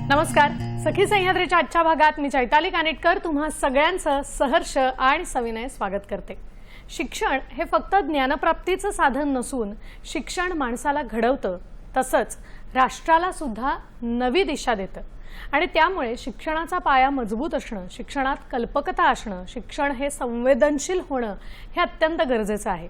नमस्कार. सखी सह्याद्रीच्या आजच्या भागात मी चैताली कानेटकर तुम्हा सगळ्यांचं सहर्ष आणि सविनय स्वागत करते. शिक्षण हे फक्त ज्ञानप्राप्तीचं साधन नसून शिक्षण माणसाला घडवतं, तसंच राष्ट्राला सुद्धा नवी दिशा देतं. आणि त्यामुळे शिक्षणाचा पाया मजबूत असणं, शिक्षणात कल्पकता असणं, शिक्षण हे संवेदनशील होणं हे अत्यंत गरजेचं आहे.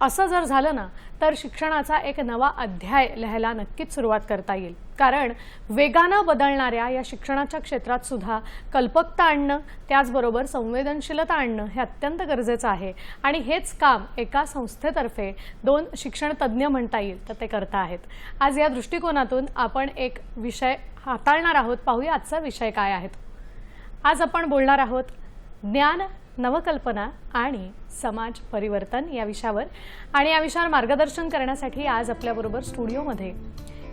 असं जर झालं ना तर शिक्षणाचा एक नवा अध्याय लिहायला नक्कीच सुरुवात करता येईल. कारण वेगानं बदलणाऱ्या या शिक्षणाच्या क्षेत्रात सुद्धा कल्पकता आणणं, त्याचबरोबर संवेदनशीलता आणणं हे अत्यंत गरजेचं आहे. आणि हेच काम एका संस्थेतर्फे 2 शिक्षण तज्ज्ञ म्हणता येईल तर ते करता आहेत. आज या दृष्टिकोनातून आपण एक विषय हाताळणार आहोत. पाहूया आजचा विषय काय आहे. आज आपण बोलणार आहोत ज्ञान, नवकल्पना आणि समाज परिवर्तन या विषयावर. आणि या विषयावर मार्गदर्शन करण्यासाठी आज आपल्याबरोबर स्टुडिओमध्ये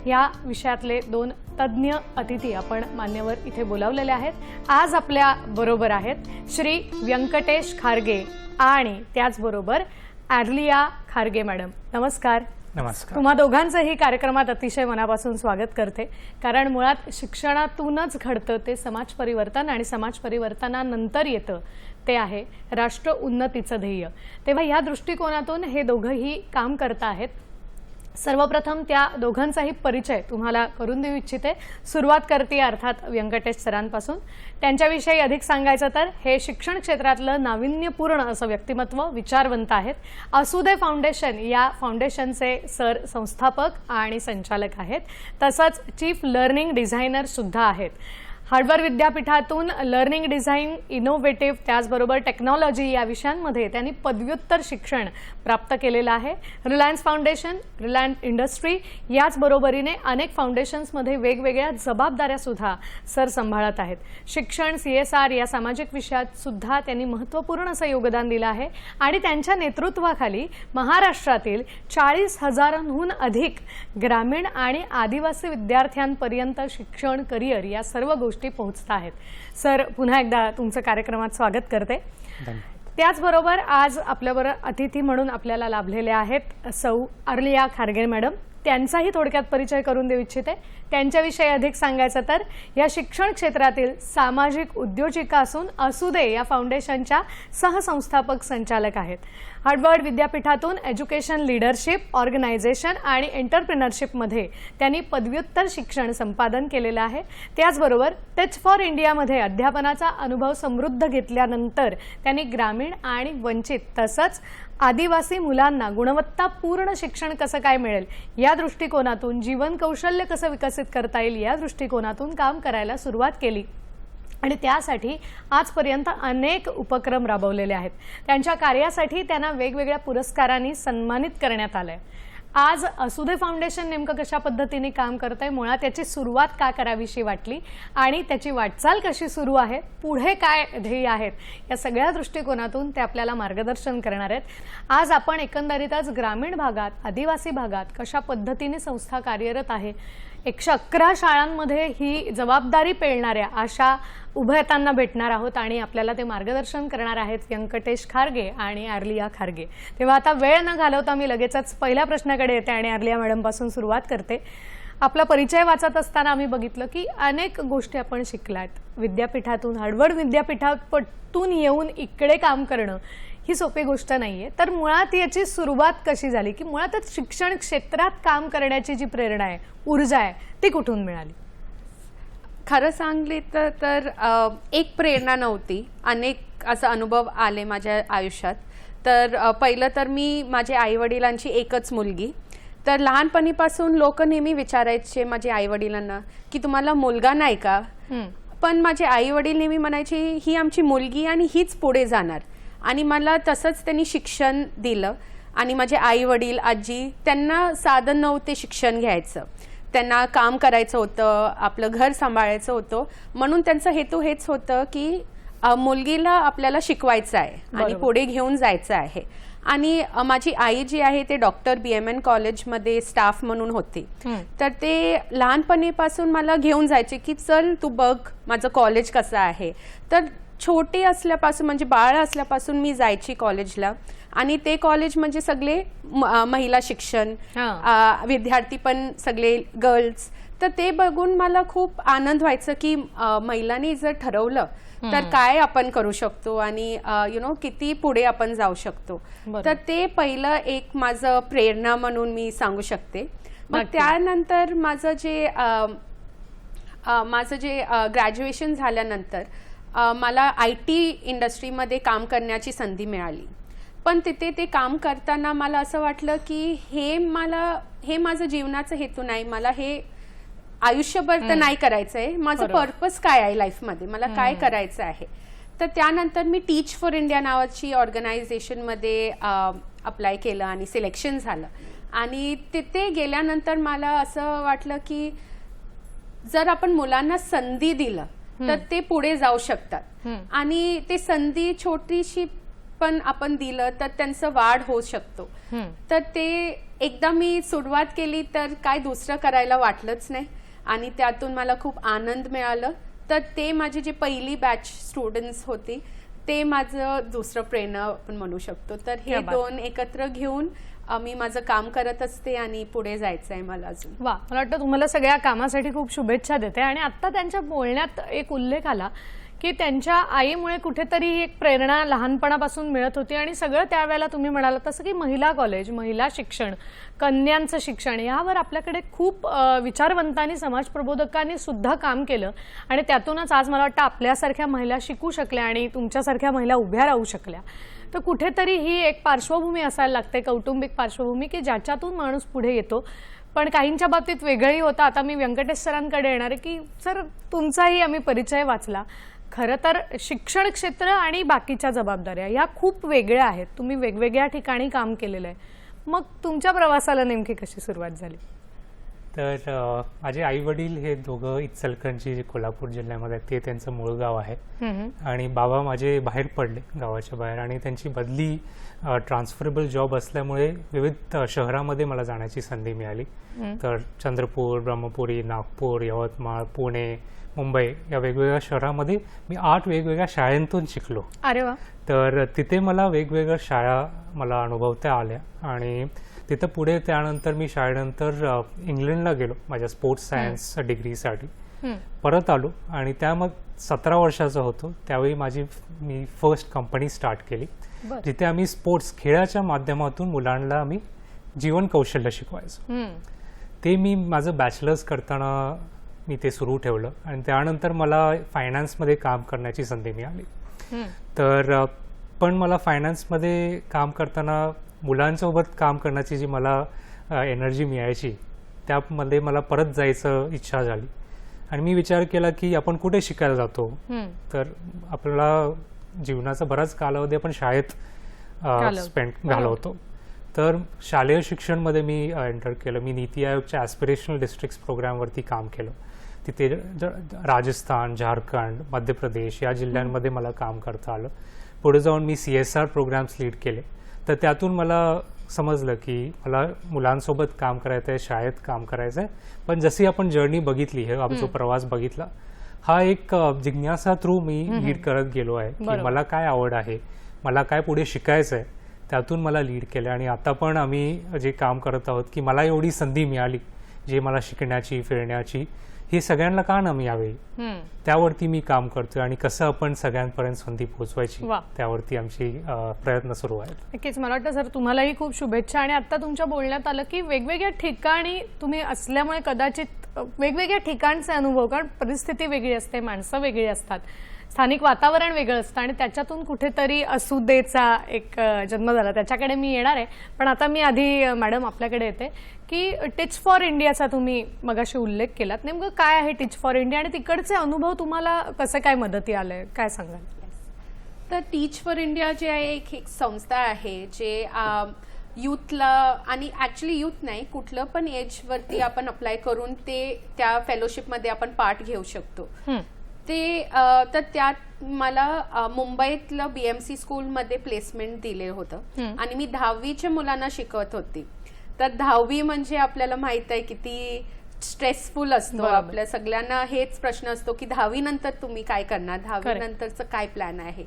या विषयातले 2 तज्ज्ञ अतिथी आपण मान्यवर इथे बोलावलेले आहेत. आज आपल्या बरोबर आहेत श्री व्यंकटेश खारगे आणि त्याचबरोबर आर्लिया खारगे मॅडम. नमस्कार. नमस्कार. तुम्हा दोघांचंही कार्यक्रमात अतिशय मनापासून स्वागत करते. कारण मुळात शिक्षणातूनच घडतं ते समाज परिवर्तन आणि समाज परिवर्तनानंतर येतं ते आहे राष्ट्र उन्नतीचं ध्येय. तेव्हा या दृष्टिकोनातून हे दोघंही काम करत आहेत. सर्वप्रथम त्या दोघांचाही परिचय तुम्हाला करून देऊ इच्छिते. सुरुवात करते अर्थात व्यंकटेश सरांपासून. त्यांच्याविषयी अधिक सांगायचं तर हे शिक्षण क्षेत्रातलं नाविन्यपूर्ण असं व्यक्तिमत्व, विचारवंत आहेत. असुदे फाउंडेशन या फाउंडेशनचे सर संस्थापक आणि संचालक आहेत. तसंच चीफ लर्निंग डिझायनर सुद्धा आहेत. हार्वर्ड विद्यापीठातून लर्निंग डिझाईन, इनोव्हेटिव्ह, त्याचबरोबर टेक्नॉलॉजी या विषयांमध्ये त्यांनी पदव्युत्तर शिक्षण प्राप्त केलेलं आहे. रिलायन्स फाउंडेशन, रिलायन्स इंडस्ट्री याचबरोबरीने अनेक फाउंडेशन्समध्ये वेगवेगळ्या जबाबदाऱ्या सुद्धा सर सांभाळत आहेत. शिक्षण, CSR या सामाजिक विषयात सुद्धा त्यांनी महत्त्वपूर्ण असं योगदान दिलं आहे. आणि त्यांच्या नेतृत्वाखाली महाराष्ट्रातील 40,000हून अधिक ग्रामीण आणि आदिवासी विद्यार्थ्यांपर्यंत शिक्षण, करिअर या सर्व गोष्टी पोहोचत आहेत. सर, पुन्हा एकदा तुमचं कार्यक्रमात स्वागत करते. त्याचबरोबर आज आपल्याबरोबर अतिथी म्हणून आपल्याला लाभलेले आहेत सौ आर्लिया खारगे मॅडम. त्यांचाही थोडक्यात परिचय करून देऊ इच्छिते. त्यांच्याविषयी अधिक सांगायचं तर या शिक्षण क्षेत्रातील सामाजिक उद्योजिका असून असुदे या फाउंडेशनच्या सहसंस्थापक संचालक आहेत. हार्वर्ड विद्यापीठातून एज्युकेशन लीडरशिप, ऑर्गनायझेशन आणि एंटरप्रेनरशिपमध्ये त्यांनी पदव्युत्तर शिक्षण संपादन केलेलं आहे. त्याचबरोबर टच फॉर इंडियामध्ये अध्यापनाचा अनुभव समृद्ध घेतल्यानंतर त्यांनी ग्रामीण आणि वंचित तसंच आदिवासी मुलांना गुणवत्तापूर्ण शिक्षण कसं काय मिळेल या दृष्टिकोनातून, जीवन कौशल्य कसं विकसित करता येईल या दृष्टिकोनातून काम करायला सुरुवात केली. आणि त्यासाठी आजपर्यंत अनेक उपक्रम राबवलेले आहेत. त्यांच्या कार्यासाठी त्यांना वेगवेगळ्या पुरस्कारांनी सन्मानित करण्यात आलंय. आज असुदे फाउंडेशन नेमकं कशा पद्धतीने काम करतंय, मुळात त्याची सुरुवात का करावीशी वाटली आणि त्याची वाटचाल कशी सुरू आहे, पुढे काय ध्येय आहेत, या सगळ्या दृष्टिकोनातून ते आपल्याला मार्गदर्शन करणार आहेत. आज आपण एकंदरीतच ग्रामीण भागात, आदिवासी भागात कशा पद्धतीने संस्था कार्यरत आहे, 111 शाळांमध्ये ही जबाबदारी पेलणाऱ्या अशा उभयतांना भेटणार आहोत आणि आपल्याला ते मार्गदर्शन करणार आहेत व्यंकटेश खारगे आणि आर्लिया खारगे. तेव्हा आता वेळ न घालवता मी लगेचच पहिल्या प्रश्नाकडे येते आणि आर्लिया मॅडमपासून सुरुवात करते. आपला परिचय वाचत असताना आम्ही बघितलं की अनेक गोष्टी आपण शिकलात. विद्यापीठातून, हार्वर्ड विद्यापीठातून येऊन इकडे काम करणं ही सोपी गोष्ट नाहीये. तर मुळात याची सुरुवात कशी झाली, की मुळातच शिक्षण क्षेत्रात काम करण्याची जी प्रेरणा आहे, ऊर्जा आहे, ती कुठून मिळाली? खरं सांगितलं तर एक प्रेरणा नव्हती, अनेक असा अनुभव आले माझ्या आयुष्यात. तर पहिलं तर मी माझ्या आईवडिलांची एकच मुलगी. तर लहानपणीपासून लोक नेहमी विचारायचे माझ्या आईवडिलांना की तुम्हाला मुलगा नाही का, पण माझे आईवडील नेहमी म्हणायचे ही आमची मुलगी आणि हीच पुढे जाणार. आणि मला तसंच त्यांनी शिक्षण दिलं. आणि माझे आईवडील आजी त्यांना साधन नव्हते शिक्षण घ्यायचं, त्यांना काम करायचं होतं, आपलं घर सांभाळायचं होतं. म्हणून त्यांचा हेतू हेच होतं की मुलगीला आपल्याला शिकवायचं आहे आणि पुढे घेऊन जायचं आहे. आणि माझी आई जी आहे ते डॉक्टर BMN कॉलेजमध्ये स्टाफ म्हणून होती. तर ते लहानपणीपासून मला घेऊन जायचे की चल तू बघ माझं कॉलेज कसं आहे. तर छोटी असल्यापासून म्हणजे बाळ असल्यापासून मी जायची कॉलेजला. आणि ते कॉलेज म्हणजे सगळे महिला शिक्षण, विद्यार्थी पण सगळे गर्ल्स. तर ते बघून मला खूप आनंद व्हायचं की महिलांनी जर ठरवलं तर काय आपण करू शकतो आणि किती पुढे आपण जाऊ शकतो. तर ते पहिलं एक माझं प्रेरणा म्हणून मी सांगू शकते. मग त्यानंतर माझं जे ग्रॅज्युएशन झाल्यानंतर मला IT इंडस्ट्रीमध्ये काम करण्याची संधी मिळाली. पण तिथे ते काम करताना मला असं वाटलं की हे माझं जीवनाचं हेतू नाही, मला हे आयुष्यभर तर नाही करायचं आहे. माझं पर्पस काय आहे लाईफमध्ये, मला काय करायचं आहे. तर त्यानंतर मी टीच फॉर इंडिया नावाची ऑर्गनायझेशनमध्ये अप्लाय केलं आणि सिलेक्शन झालं. आणि तिथे गेल्यानंतर मला असं वाटलं की जर आपण मुलांना संधी दिलं तर ते पुढे जाऊ शकतात. आणि ते संधी छोटीशी पण आपण दिलं तर त्यांचं वाढ होऊ शकतो. तर ते एकदा मी सुरुवात केली तर काय दुसरं करायला वाटलंच नाही. आणि त्यातून मला खूप आनंद मिळालं. तर ते माझी जी पहिली बॅच स्टुडंट्स होती ते माझं दुसरं प्रेरणा आपण म्हणू शकतो. तर हे दोन एकत्र घेऊन मी माझं काम करत असते आणि पुढे जायचं आहे मला अजून. वा, मला वाटतं तुम्हाला सगळ्या कामासाठी खूप शुभेच्छा देते. आणि आता त्यांच्या बोलण्यात एक उल्लेख आला की त्यांच्या आईमुळे कुठेतरी एक प्रेरणा लहानपणापासून मिळत होती. आणि सगळं त्यावेळेला तुम्ही म्हणाला तसं की महिला कॉलेज, महिला शिक्षण, कन्यांचं शिक्षण यावर आपल्याकडे खूप विचारवंतांनी, समाज प्रबोधकांनी सुद्धा काम केलं. आणि त्यातूनच आज मला वाटतं आपल्यासारख्या महिला शिकू शकल्या आणि तुमच्यासारख्या महिला उभ्या राहू शकल्या. तर कुठेतरी ही एक पार्श्वभूमी असायला लागते, कौटुंबिक पार्श्वभूमी, की ज्याच्यातून माणूस पुढे येतो. पण काहींच्या बाबतीत वेगळंही होतं. आता मी व्यंकटेश सरांकडे येणार आहे की सर तुमचाही आम्ही परिचय वाचला. खरं तर शिक्षण क्षेत्र आणि बाकीच्या जबाबदाऱ्या या खूप वेगळ्या आहेत. तुम्ही वेगवेगळ्या ठिकाणी काम केलेलं आहे. मग तुमच्या प्रवासाला नेमकी कशी सुरुवात झाली? तर माझे आई वडील हे दोघं इचलकरंजी, जे कोल्हापूर जिल्ह्यामध्ये ते त्यांचं मूळ गाव आहे. आणि बाबा माझे बाहेर पडले गावाच्या बाहेर आणि त्यांची बदली ट्रान्सफरेबल जॉब असल्यामुळे विविध शहरामध्ये मला जाण्याची संधी मिळाली. तर चंद्रपूर, ब्रह्मपुरी, नागपूर, यवतमाळ, पुणे, मुंबई या वेगवेगळ्या शहरामध्ये मी 8 वेगवेगळ्या शाळांतून शिकलो. अरे वा. तर तिथे मला वेगवेगळ्या शाळा मला अनुभवता आल्या. आणि तिथं पुढे त्यानंतर मी शाळेनंतर इंग्लंडला गेलो माझ्या स्पोर्ट्स सायन्स डिग्रीसाठी. परत आलो आणि त्यामध्ये 17 वर्षाचा होतो त्यावेळी मी फर्स्ट कंपनी स्टार्ट केली, जिथे आम्ही स्पोर्ट्स खेळाच्या माध्यमातून मुलांना आम्ही जीवन कौशल्य शिकवायचो. ते मी माझं बॅचलर्स करताना मी ते सुरू ठेवलं. आणि त्यानंतर मला फायनान्समध्ये काम करण्याची संधी मिळाली. तर पण मला फायनान्समध्ये काम करताना मुलांसोबत काम करण्याची जी मला एनर्जी मिळायची त्यामध्ये मला परत जायचं इच्छा झाली. आणि मी विचार केला की आपण कुठे शिकायला जातो, तर आपल्याला जीवनाचा बराच कालावधी आपण शाळेत घालवतो. तर शालेय शिक्षणमध्ये मी एंटर केलं. मी नीती आयोगच्या ॲस्पिरेशनल डिस्ट्रिक्ट्स प्रोग्रामवरती काम केलं. तिथे राजस्थान, झारखंड, मध्य प्रदेश या जिल्ह्यांमध्ये मला काम करता आलं. पुढे जाऊन मी CSR प्रोग्राम्स लीड केले. तर त्यातून मला समजलं की मला मुलांसोबत काम करायचं आहे, शाळेत काम करायचं आहे. पण जशी आपण जर्नी बघितली, हे जो प्रवास बघितला, हा एक जिज्ञासा थ्रू मी लीड करत गेलो आहे की मला काय आवड आहे, मला काय पुढे शिकायचं आहे, त्यातून मला लीड केलं. आणि आता पण आम्ही जे काम करत आहोत की मला एवढी संधी मिळाली जे मला शिकण्याची, फिरण्याची, ही सगळ्यांना का न मिळावी, त्यावरती मी काम करतोय. आणि कसं आपण सगळ्यांपर्यंत संधी पोहोचवायची त्यावरती आमची प्रयत्न सुरू आहेत. नक्कीच. मला वाटतं सर तुम्हालाही खूप शुभेच्छा. आणि आता तुमच्या बोलण्यात आलं की वेगवेगळ्या ठिकाणी तुम्ही असल्यामुळे कदाचित वेगवेगळ्या ठिकाणचे अनुभव, कारण परिस्थिती वेगळी असते, माणसं वेगळी असतात, स्थानिक वातावरण वेगळं असतं आणि त्याच्यातून कुठेतरी असुदेचा एक जन्म झाला. त्याच्याकडे मी येणार आहे, पण आता मी आधी मॅडम आपल्याकडे येते की टीच फॉर इंडियाचा तुम्ही मगाशी उल्लेख केलात. नेमकं काय आहे टीच फॉर इंडिया आणि तिकडचे अनुभव तुम्हाला कसं काय मदती आले, काय सांगाल? तर टीच फॉर इंडिया जे आहे एक संस्था आहे जे यूथला, आणि ॲक्च्युली यूथ नाही, कुठलं पण एजवरती आपण अप्लाय करून ते त्या फेलोशिपमध्ये आपण पार्ट घेऊ शकतो. ते तर त्यात मला मुंबईतलं BMC स्कूलमध्ये प्लेसमेंट दिले होतं आणि मी 10वीच्या मुलांना शिकवत होती. तर 10वी म्हणजे आपल्याला माहित आहे किती स्ट्रेसफुल असतो. आपल्या सगळ्यांना हेच प्रश्न असतो की 10वी नंतर तुम्ही काय करणार, 10वी नंतरचं काय प्लॅन आहे.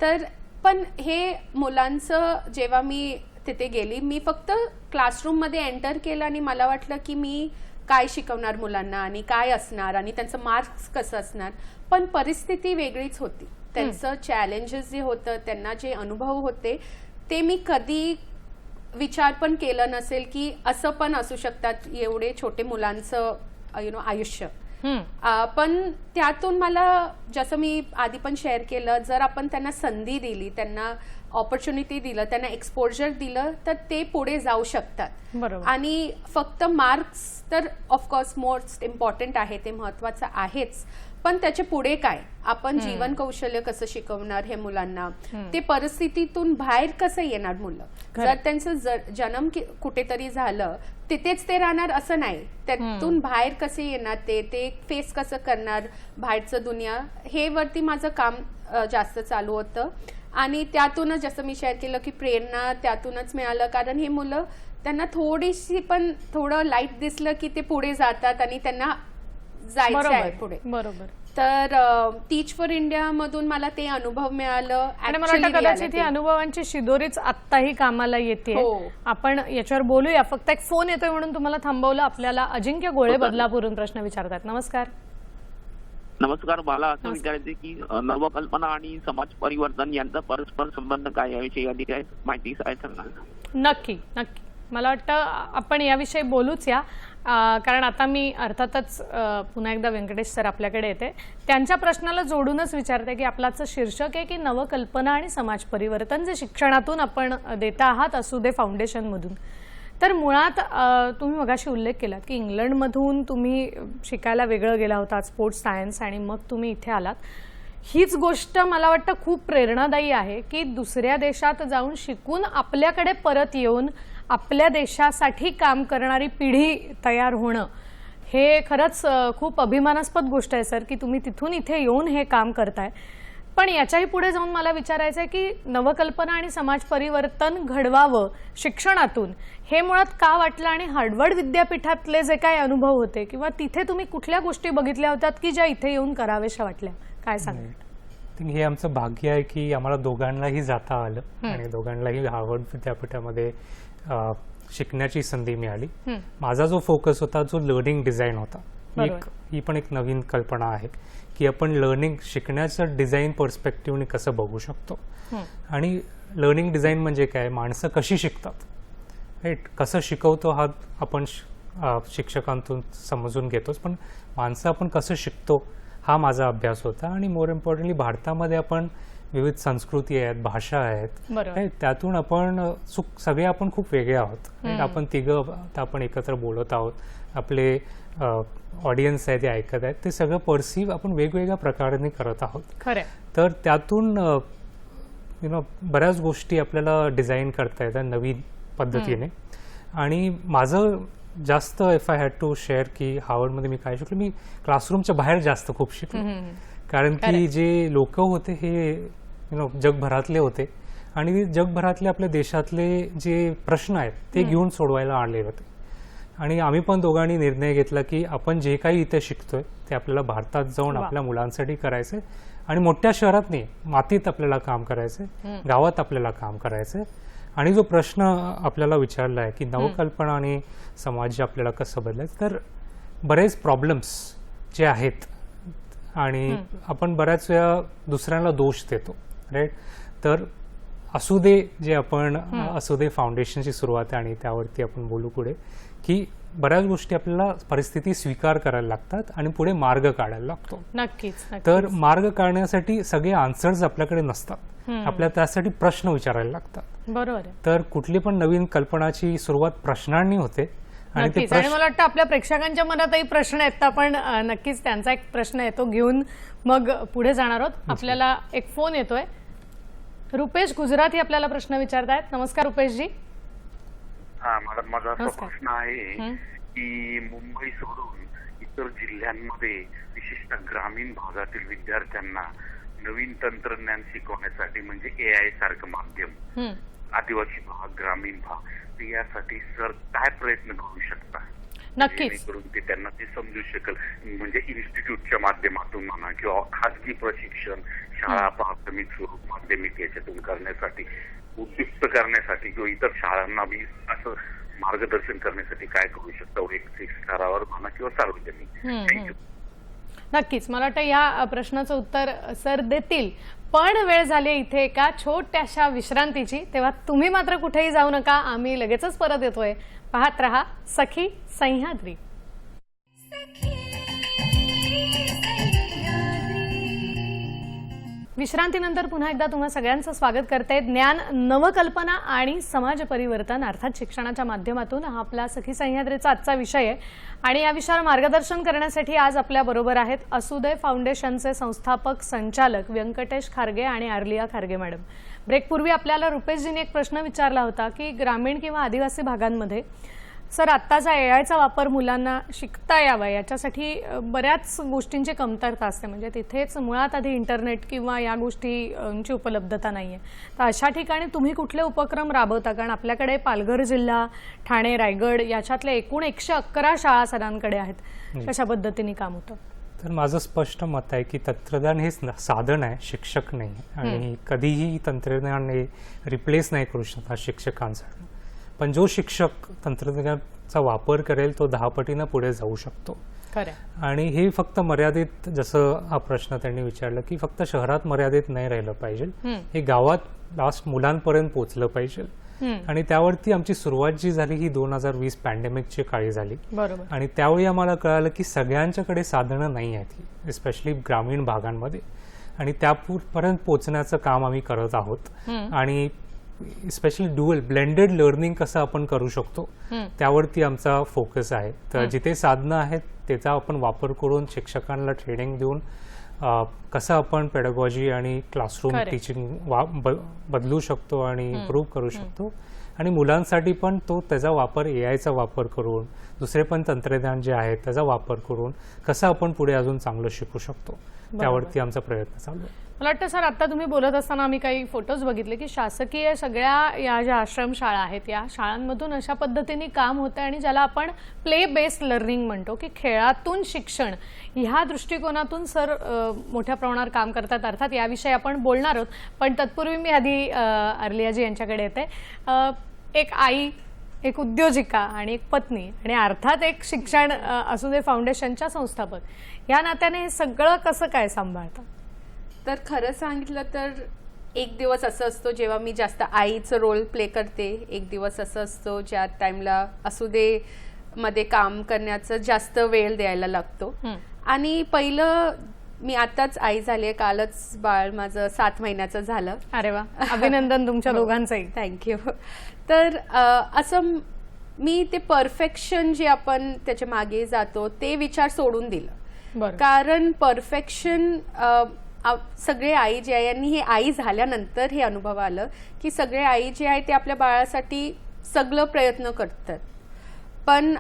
तर पण हे मुलांचं जेव्हा मी तिथे गेली, मी फक्त क्लासरूम मध्ये एंटर केलं आणि मला वाटलं की मी काय शिकवणार मुलांना आणि काय असणार आणि त्यांचं मार्क्स कसं असणार. पण परिस्थिती वेगळीच होती. त्यांचं चॅलेंजेस जे होतं, त्यांना जे अनुभव होते ते मी कधी विचार पण केलं नसेल की असं पण असू शकतात एवढे छोटे मुलांचं आयुष्य. पण त्यातून मला, जसं मी आधी पण शेअर केलं, जर आपण त्यांना संधी दिली, त्यांना ऑपॉर्च्युनिटी दिलं, त्यांना एक्सपोजर दिलं, तर ते पुढे जाऊ शकतात. आणि फक्त मार्क्स तर ऑफकोर्स मोस्ट इम्पॉर्टंट आहे, ते महत्वाचं आहेच, पण त्याच्या पुढे काय, आपण जीवन कौशल्य कसं शिकवणार हे मुलांना, ते परिस्थितीतून बाहेर कसं येणार मुलं. जर त्यांचं जन्म कुठेतरी झालं तिथेच ते राहणार असं नाही, त्यातून बाहेर कसे येणार, ते फेस कसं करणार बाहेरचं दुनिया, हे वरती माझं काम जास्त चालू होतं. आणि त्यातूनच जसं मी शेअर केलं की प्रेरणा त्यातूनच मिळालं, कारण हे मुलं, त्यांना थोडीशी पण थोडं लाईट दिसलं की ते पुढे जातात आणि त्यांना जायचं आहे पुढे. बरोबर. तर टीच फॉर इंडिया मधून मला ते अनुभव मिळालं आणि मला वाटतं कदाचित ही अनुभवांची शिदोरीच आत्ताही कामाला येते. आपण याच्यावर बोलूया, फक्त एक फोन येतोय म्हणून तुम्हाला थांबवलं. आपल्याला अजिंक्य गोळे बदलापूरहून प्रश्न विचारतात. नमस्कार. नमस्कार. मला असं विचारायचं की नवकल्पना आणि समाज परिवर्तन यांचा परस्पर संबंध काय, याविषयी अधिक माहिती सांगाल? नक्की नक्की. मला वाटतं आपण याविषयी बोलूच या, कारण आता मी अर्थातच पुन्हा एकदा व्यंकटेश सर आपल्याकडे येते. त्यांच्या प्रश्नाला जोडूनच विचारते की आपलाचं शीर्षक आहे की नवकल्पना आणि समाज परिवर्तन, जे शिक्षणातून आपण देता आहात असुदे फाउंडेशनमधून. तर मुळात तुम्ही मगाशी उल्लेख केलात की इंग्लंडमधून तुम्ही शिकायला वेगळं गेला होता, स्पोर्ट्स सायन्स, आणि मग तुम्ही इथे आलात. हीच गोष्ट मला वाटतं खूप प्रेरणादायी आहे की दुसऱ्या देशात जाऊन शिकून आपल्याकडे परत येऊन आपल्या देशासाठी काम करणारी पिढी तयार होणं, हे खरंच खूप अभिमानास्पद गोष्ट आहे सर, की तुम्ही तिथून इथे येऊन हे काम करताय. पण याच्याही पुढे जाऊन मला विचारायचं आहे की नवकल्पना आणि समाज परिवर्तन घडवावं शिक्षणातून, हे मुळात का वाटलं, आणि हार्वर्ड विद्यापीठातले जे काही अनुभव होते किंवा तिथे तुम्ही कुठल्या गोष्टी बघितल्या होत्यात की ज्या इथे येऊन कराव्याशा वाटल्या, काय सांगाल? हे आमचं भाग्य आहे की आम्हाला दोघांनाही जाता आलं आणि दोघांनाही हार्वर्ड विद्यापीठामध्ये शिकण्याची संधी मिळाली. माझा जो फोकस होता, जो लर्निंग डिझाईन होता, ही पण एक नवीन कल्पना आहे की आपण लर्निंग, शिकण्याचं डिझाईन पर्स्पेक्टिव्हने कसं बघू शकतो. आणि लर्निंग डिझाईन म्हणजे काय, माणसं कशी शिकतात, राईट, कसं शिकवतो हा आपण शिक्षकांतून समजून घेतोच, पण माणसं आपण कसं शिकतो हा माझा अभ्यास होता. आणि मोर इम्पॉर्टंटली भारतामध्ये आपण विविध संस्कृती आहेत, भाषा आहेत, त्यातून आपण सगळे आपण खूप वेगळे आहोत. आपण तिघं आपण एकत्र बोलत आहोत, आपले ऑडियन्स आहे ते ऐकत आहेत, ते सगळं पर्सिव्ह आपण वेगवेगळ्या प्रकाराने करत आहोत. तर त्यातून बऱ्याच गोष्टी आपल्याला डिझाईन करता येतात नवीन पद्धतीने. आणि माझं जास्त, if I had to share, की हार्वर्डमध्ये मी काय शिकलो, मी क्लासरूमच्या बाहेर जास्त खूप शिकलो. कारण की जे लोक होते हे जगभरातले होते आणि जगभरातले आपल्या देशातले जे प्रश्न आहेत ते घेऊन सोडवायला आणले होते. आणि आम्ही पण दोघांनी निर्णय घेतला की आपण जे काही इथे शिकतोय ते आपल्याला भारतात जाऊन आपल्या मुलांसाठी करायचंय. आणि मोठ्या शहरात नाही, मातीत आपल्याला काम करायचंय, गावात आपल्याला काम करायचंय. आणि जो प्रश्न आपल्याला विचारला आहे की नवकल्पना आणि समाज आपल्याला कसं बदलायचं, तर बरेच प्रॉब्लेम्स जे आहेत आणि आपण बऱ्याच वेळा दुसऱ्यांना दोष देतो, राईट. तर असुदे, जे आपण असुदे फाउंडेशनची सुरुवात आहे आणि त्यावरती आपण बोलू पुढे, की बऱ्याच गोष्टी आपल्याला परिस्थिती स्वीकार करायला लागतात आणि पुढे मार्ग काढायला लागतो. नक्कीच तर मार्ग काढण्यासाठी सगळे आन्सर्स आपल्याकडे नसतात, आपल्याला त्यासाठी प्रश्न विचारायला लागतात. बरोबर आहे. तर कुठली पण नवीन कल्पनाची सुरुवात प्रश्नांनी होते आणि ते नक्कीच. आणि मला वाटतं आपल्या प्रेक्षकांच्या मनातही प्रश्न आहेत, तर आपण नक्कीच त्यांचा एक प्रश्न आहे तो घेऊन मग पुढे जाणार आहोत. आपल्याला एक फोन येतोय. रुपेश गुजराती आपल्याला प्रश्न विचारतायत. नमस्कार रुपेशजी. हा मॅडम, माझा असा नमस्कार. प्रश्न आहे की मुंबई सोडून इतर जिल्ह्यांमध्ये विशेषतः ग्रामीण भागातील विद्यार्थ्यांना नवीन तंत्रज्ञान शिकवण्यासाठी म्हणजे AI सारखं माध्यम, आदिवासी भाग, ग्रामीण भाग, तर यासाठी सर काय प्रयत्न करू शकता? नक्कीच. जेणेकरून ते त्यांना ते समजू शकेल, म्हणजे इन्स्टिट्यूटच्या माध्यमातून म्हणा किंवा खासगी प्रशिक्षण, शाळा प्राथमिक स्वरूप, माध्यमिक याच्यातून करण्यासाठी, उद्युक्त करण्यासाठी किंवा इतर शाळांना बी असं मार्गदर्शन करण्यासाठी काय करू शकता, वैयक्तिक स्तरावर म्हणा किंवा सार्वजनिक? थँक्यू. नक्कीच. मला वाटतं या प्रश्नाचं उत्तर सर देतील, पण वेळ झाली इथे एका छोट्याशा विश्रांतीची. तेव्हा तुम्ही मात्र कुठेही जाऊ नका, आम्ही लगेचच परत येतोय. पाहत रहा सखी सह्याद्री. विश्रांतीनंतर पुन्हा एकदा तुम्हा सगळ्यांचं स्वागत करते. ज्ञान, नवकल्पना आणि समाज परिवर्तन अर्थात शिक्षणाच्या माध्यमातून हा आपला सखी सह्याद्रीचा आजचा विषय आहे. आणि या विषयावर मार्गदर्शन करण्यासाठी आज आपल्या बरोबर आहेत असुदय फाउंडेशनचे संस्थापक संचालक व्यंकटेश खारगे आणि आर्लिया खारगे मॅडम. ब्रेकपूर्वी आपल्याला रुपेशजींनी एक प्रश्न विचारला होता की ग्रामीण किंवा आदिवासी भागांमध्ये सर आत्ताचा AIचा वापर मुलांना शिकता यावा याच्यासाठी बऱ्याच गोष्टींची कमतरता असते, म्हणजे तिथेच मुळात आधी इंटरनेट किंवा या गोष्टींची उपलब्धता नाही आहे. तर अशा ठिकाणी तुम्ही कुठले उपक्रम राबवता? कारण आपल्याकडे पालघर जिल्हा, ठाणे, रायगड याच्यातल्या एकूण 111 शाळा सरांकडे आहेत. कशा पद्धतीने काम होतं? तर माझं स्पष्ट मत आहे की तंत्रज्ञान हे साधन आहे, शिक्षक नाही. आणि कधीही तंत्रज्ञान हे रिप्लेस नाही करू शकत शिक्षकांसाठी. पण जो शिक्षक तंत्रज्ञानाचा वापर करेल तो 10 पटीनं पुढे जाऊ शकतो. आणि हे फक्त मर्यादित, जसं हा प्रश्न त्यांनी विचारला की फक्त शहरात मर्यादित नाही राहिलं पाहिजे, हे गावात लास्ट मुलांपर्यंत पोहोचलं पाहिजे. आणि त्यावरती आमची सुरुवात जी झाली ही 2020 पॅन्डेमिकची काळी झाली. आणि त्यावेळी आम्हाला कळालं की सगळ्यांच्याकडे साधनं नाही आहेत, स्पेशली ग्रामीण भागांमध्ये. आणि त्यापर्यंत पोहोचण्याचं काम आम्ही करत आहोत. आणि स्पेशली ड्युअल ब्लेंडेड लर्निंग कसं आपण करू शकतो त्यावरती आमचा फोकस आहे. तर जिथे साधनं आहेत त्याचा आपण वापर करून शिक्षकांना ट्रेनिंग देऊन कसं आपण पेडागॉजी आणि क्लासरूम टीचिंग बदलू शकतो आणि इम्प्रूव्ह करू शकतो. आणि मुलांसाठी पण त्याचा वापर AIचा वापर करून, दुसरे पण तंत्रज्ञान जे आहे त्याचा वापर करून कसं आपण पुढे अजून चांगलं शिकू शकतो त्यावरती आमचा प्रयत्न चालू आहे. मला वाटतं सर आता तुम्ही बोलत असताना आम्ही काही फोटोज बघितले की शासकीय सगळ्या या ज्या आश्रम शाळा आहेत या शाळांमधून अशा पद्धतीने काम होतं आणि ज्याला आपण प्ले बेस्ड लर्निंग म्हणतो की खेळातून शिक्षण, ह्या दृष्टिकोनातून सर मोठ्या प्रमाणावर काम करतात. अर्थात याविषयी आपण बोलणार आहोत, पण तत्पूर्वी मी आधी आर्लियाजी यांच्याकडे येते. एक आई, एक उद्योजिका आणि एक पत्नी आणि अर्थात एक शिक्षण असुदे फाउंडेशनच्या संस्थापक, या नात्याने हे सगळं कसं काय सांभाळतं? तर खरं सांगितलं तर एक दिवस असं असतो जेव्हा मी जास्त आईचं रोल प्ले करते, एक दिवस असं असतो ज्या टाइमला असुदे मध्ये काम करण्याचं जास्त वेळ द्यायला लागतो. आणि पहिलं मी आताच आई झाली, कालच बाळ माझं 7 महिन्याचं झालं. अरे वा, अभिनंदन तुमच्या दोघांचंही. थँक्यू. तर असं मी ते परफेक्शन जे आपण त्याच्या मागे जातो ते विचार सोडून दिलं. कारण परफेक्शन सगळे आई जे आहे, यांनी हे आई झाल्यानंतर हे अनुभव आलं की सगळे आई जे आहे ते आपल्या बाळासाठी सगळं प्रयत्न करतात, पण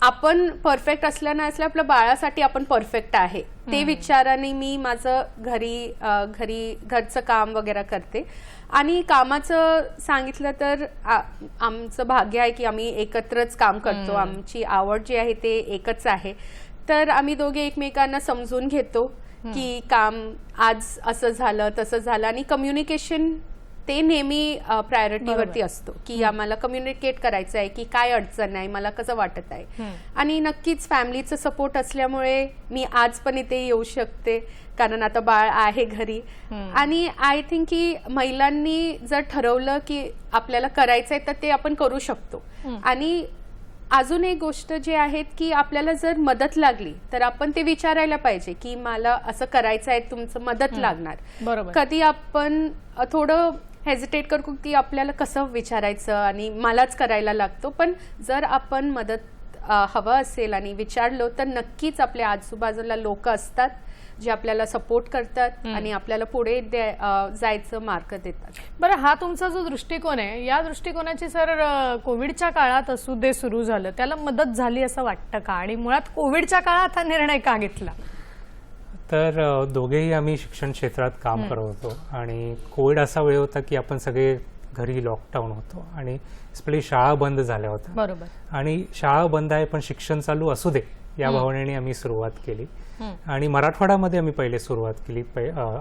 आपण परफेक्ट असल्या नाही असल्या आपल्या बाळासाठी आपण परफेक्ट आहे ते विचाराने मी माझं घरचं काम वगैरे करते. आणि कामाचं सांगितलं तर आमचं भाग्य आहे की आम्ही एकत्रच काम करतो, आमची आवड जी आहे ते एकच आहे. तर आम्ही दोघे एकमेकांना समजून घेतो की काम आज असं झालं तसं झालं. आणि कम्युनिकेशन ते नेहमी प्रायोरिटीवरती असतो की आम्हाला कम्युनिकेट करायचं आहे की काय अडचण आहे, मला कसं वाटत आहे. आणि नक्कीच फॅमिलीचं सपोर्ट असल्यामुळे मी आज पण इथे येऊ शकते, कारण आता बाळ आहे घरी. आणि आय थिंक की महिलांनी जर ठरवलं की आपल्याला करायचंय तर ते आपण करू शकतो. आणि अजून एक गोष्ट जी आहेत की आपल्याला जर मदत लागली तर आपण ते विचारायला पाहिजे की मला असं करायचं आहे, तुमचं मदत लागणार. बरोबर. कधी आपण थोडं हेजिटेट करतो की आपल्याला कसं विचारायचं आणि मलाच करायला लागतो, पण जर आपण मदत हवं असेल आणि विचारलो तर नक्कीच आपल्या आजूबाजूला लोक असतात जे आपल्याला सपोर्ट करतात आणि आपल्याला पुढे जायचं मार्ग देतात. बरं, हा तुमचा जो दृष्टिकोन आहे, या दृष्टिकोनाची सर कोविडच्या काळात असू दे सुरू झालं, त्याला मदत झाली असं वाटतं का? आणि मुळात कोविडच्या काळात हा निर्णय का घेतला? तर दोघेही आम्ही शिक्षण क्षेत्रात काम करत होतो आणि कोविड असा वेळ होता की आपण सगळे घरी लॉकडाऊन होतो आणि स्पेशली शाळा बंद झाल्या होत्या. बरोबर. आणि शाळा बंद आहे पण शिक्षण चालू असू दे या भावनेने आम्ही सुरुवात केली. आणि मराठवाड्यामध्ये आम्ही पहिले सुरुवात केली,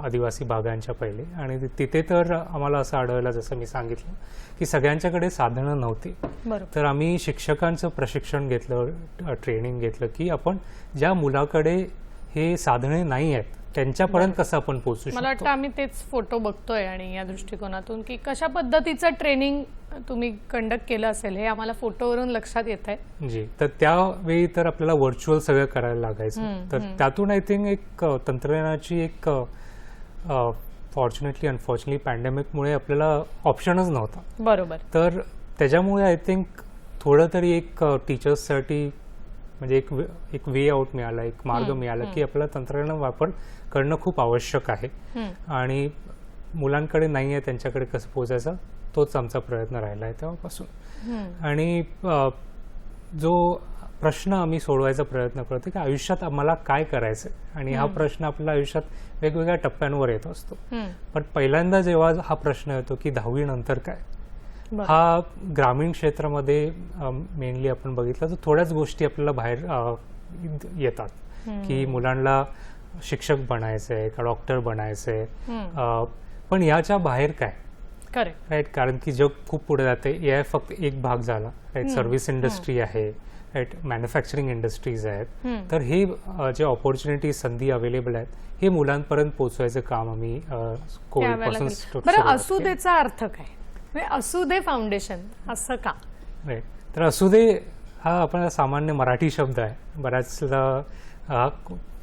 आदिवासी भागांच्या पहिले. आणि तिथे तर आम्हाला असं आढळलं, जसं मी सांगितलं, की सगळ्यांच्याकडे साधनं नव्हती. तर आम्ही शिक्षकांचं प्रशिक्षण घेतलं, ट्रेनिंग घेतलं की आपण ज्या मुलाकडे हे साधने नाही आहेत त्यांच्यापर्यंत कसं आपण पोहोचू मला वाटतं शकतो. आम्ही तेच फोटो बघतोय आणि या दृष्टिकोनातून की कशा पद्धतीचं ट्रेनिंग तुम्ही कंडक्ट केलं असेल हे आम्हाला फोटोवरून लक्षात येत आहे. जी, तर त्यावेळी तर आपल्याला व्हर्च्युअल सगळं करायला लागायचं. तर त्यातून आय थिंक एक तंत्रज्ञानाची एक फॉर्च्युनेटली अनफॉर्च्युनेटली पॅन्डेमिकमुळे आपल्याला ऑप्शनच नव्हता. बरोबर. तर त्याच्यामुळे आय थिंक थोडं तरी एक टीचर्ससाठी म्हणजे एक वे आउट मिळाला, एक मार्ग मिळाला की आपल्याला तंत्रज्ञान वापर करणं खूप आवश्यक आहे. आणि मुलांकडे नाही आहे त्यांच्याकडे कसं पोहोचायचं तोच आमचा प्रयत्न राहिला आहे तेव्हापासून. आणि जो प्रश्न आम्ही सोडवायचा प्रयत्न करतो की आयुष्यात आम्हाला काय करायचं, आणि हा प्रश्न आपल्या आयुष्यात वेगवेगळ्या टप्प्यांवर येत असतो. पण पहिल्यांदा जेव्हा हा प्रश्न येतो की 10वी नंतर काय, हा ग्रामीण क्षेत्रामध्ये मेनली आपण बघितलं तर थोड्याच गोष्टी आपल्याला बाहेर येतात की मुलांना शिक्षक बनायचंय का डॉक्टर बनायचंय, पण याच्या बाहेर काय, राईट. कारण की जग खूप पुढे जाते. AI फक्त एक भाग झाला, राईट. सर्व्हिस इंडस्ट्री आहे, राईट. मॅन्युफॅक्चरिंग इंडस्ट्रीज आहेत. तर हे जे ऑपॉर्च्युनिटी, संधी अवेलेबल आहेत हे मुलांपर्यंत पोहोचवायचं काम आम्ही कोविड पासून. बरं, असुदेचा अर्थ काय? असुदे फाउंडेशन असं का? राईट. तर असुदे हा आपला सामान्य मराठी शब्द आहे.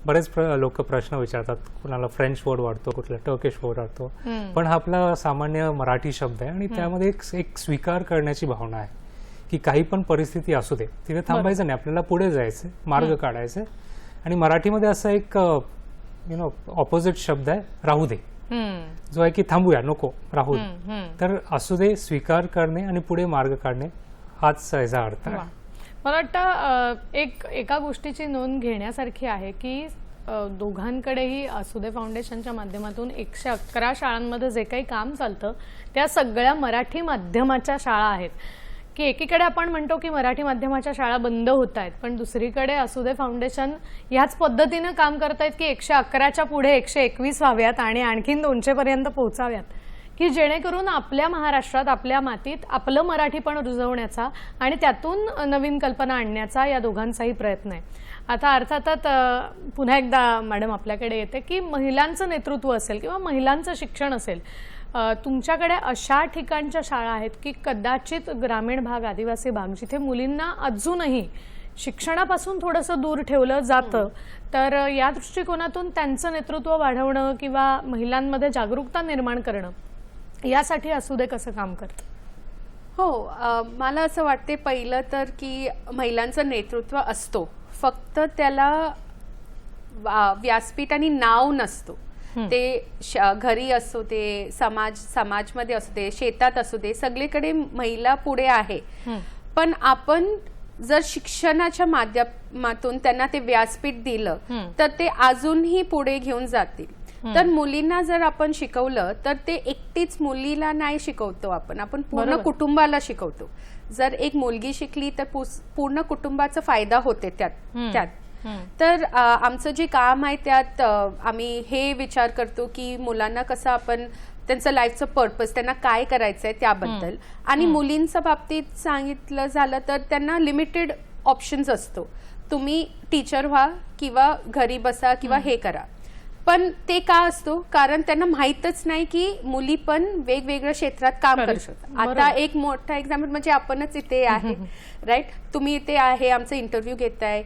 बरेच लोक प्रश्न विचारतात, कुणाला फ्रेंच वर्ड वाटतो, कुठला टर्किश वर्ड वाटतो, पण हा आपला सामान्य मराठी शब्द आहे. आणि त्यामध्ये एक स्वीकार करण्याची भावना आहे की काही पण परिस्थिती असू दे, तिथे थांबायचं नाही, आपल्याला पुढे जायचं, मार्ग काढायचे. आणि मराठीमध्ये असा एक ऑपोजिट शब्द आहे, राहू दे, जो आहे की थांबूया, नको, राहू दे. तर असू दे, स्वीकार करणे आणि पुढे मार्ग काढणे, हाच याचा अर्थ आहे. मला वाटतं एका गोष्टीची नोंद घेण्यासारखी आहे की दोघांकडेही असुदे फाउंडेशनच्या माध्यमातून 111 शाळांमध्ये जे काही काम चालतं त्या सगळ्या मराठी माध्यमाच्या शाळा आहेत. की एकीकडे आपण म्हणतो की मराठी माध्यमाच्या शाळा बंद होत आहेत, पण दुसरीकडे असुदे फाउंडेशन ह्याच पद्धतीनं काम करतायत की 111च्या पुढे 121 व्हाव्यात आणि आणखीन 200 पर्यंत पोहोचाव्यात, की जेणेकरून आपल्या महाराष्ट्रात, आपल्या मातीत आपलं मराठीपण रुजवण्याचा आणि त्यातून नवीन कल्पना आणण्याचा या दोघांचाही प्रयत्न आहे. आता अर्थातच पुन्हा एकदा मॅडम आपल्याकडे येते की महिलांचं नेतृत्व असेल किंवा महिलांचं शिक्षण असेल, तुमच्याकडे अशा ठिकाणच्या शाळा आहेत की कदाचित ग्रामीण भाग, आदिवासी भाग, जिथे मुलींना अजूनही शिक्षणापासून थोडंसं दूर ठेवलं जातं, तर या दृष्टिकोनातून त्यांचं नेतृत्व वाढवणं किंवा महिलांमध्ये जागरूकता निर्माण करणं यासाठी असुदे कसं काम करतं? हो, मला असं वाटते पहिलं तर की महिलांचं नेतृत्व असतो, फक्त त्याला व्यासपीठ आणि नाव नसतो. ते घरी असो, ते समाजमध्ये असू दे, शेतात असू दे, सगळीकडे महिला पुढे आहे. पण आपण जर शिक्षणाच्या माध्यमातून त्यांना ते व्यासपीठ दिलं तर ते अजूनही पुढे घेऊन जातील. तर मुलींना जर आपण शिकवलं तर ते एकटीच मुलीला नाही शिकवतो, आपण पूर्ण कुटुंबाला शिकवतो. जर एक मुलगी शिकली तर पूर्ण कुटुंबाचा फायदा होते त्यात. तर आमचं जे काम आहे त्यात आम्ही हे विचार करतो की मुलांना कसं आपण त्यांचं लाईफचं पर्पज, त्यांना काय करायचंय त्याबद्दल. आणि मुलींच्या बाबतीत सांगितलं झालं तर त्यांना लिमिटेड ऑप्शन्स असतो. तुम्ही टीचर व्हा किंवा घरी बसा किंवा हे करा. पण ते का असतो, कारण त्यांना माहीतच नाही की मुली पण वेगवेगळ्या क्षेत्रात काम करू शकतात. आता एक मोठा एक्झाम्पल म्हणजे आपणच इथे आहे, राईट, तुम्ही इथे आहे, आमचा इंटरव्ह्यू घेताय,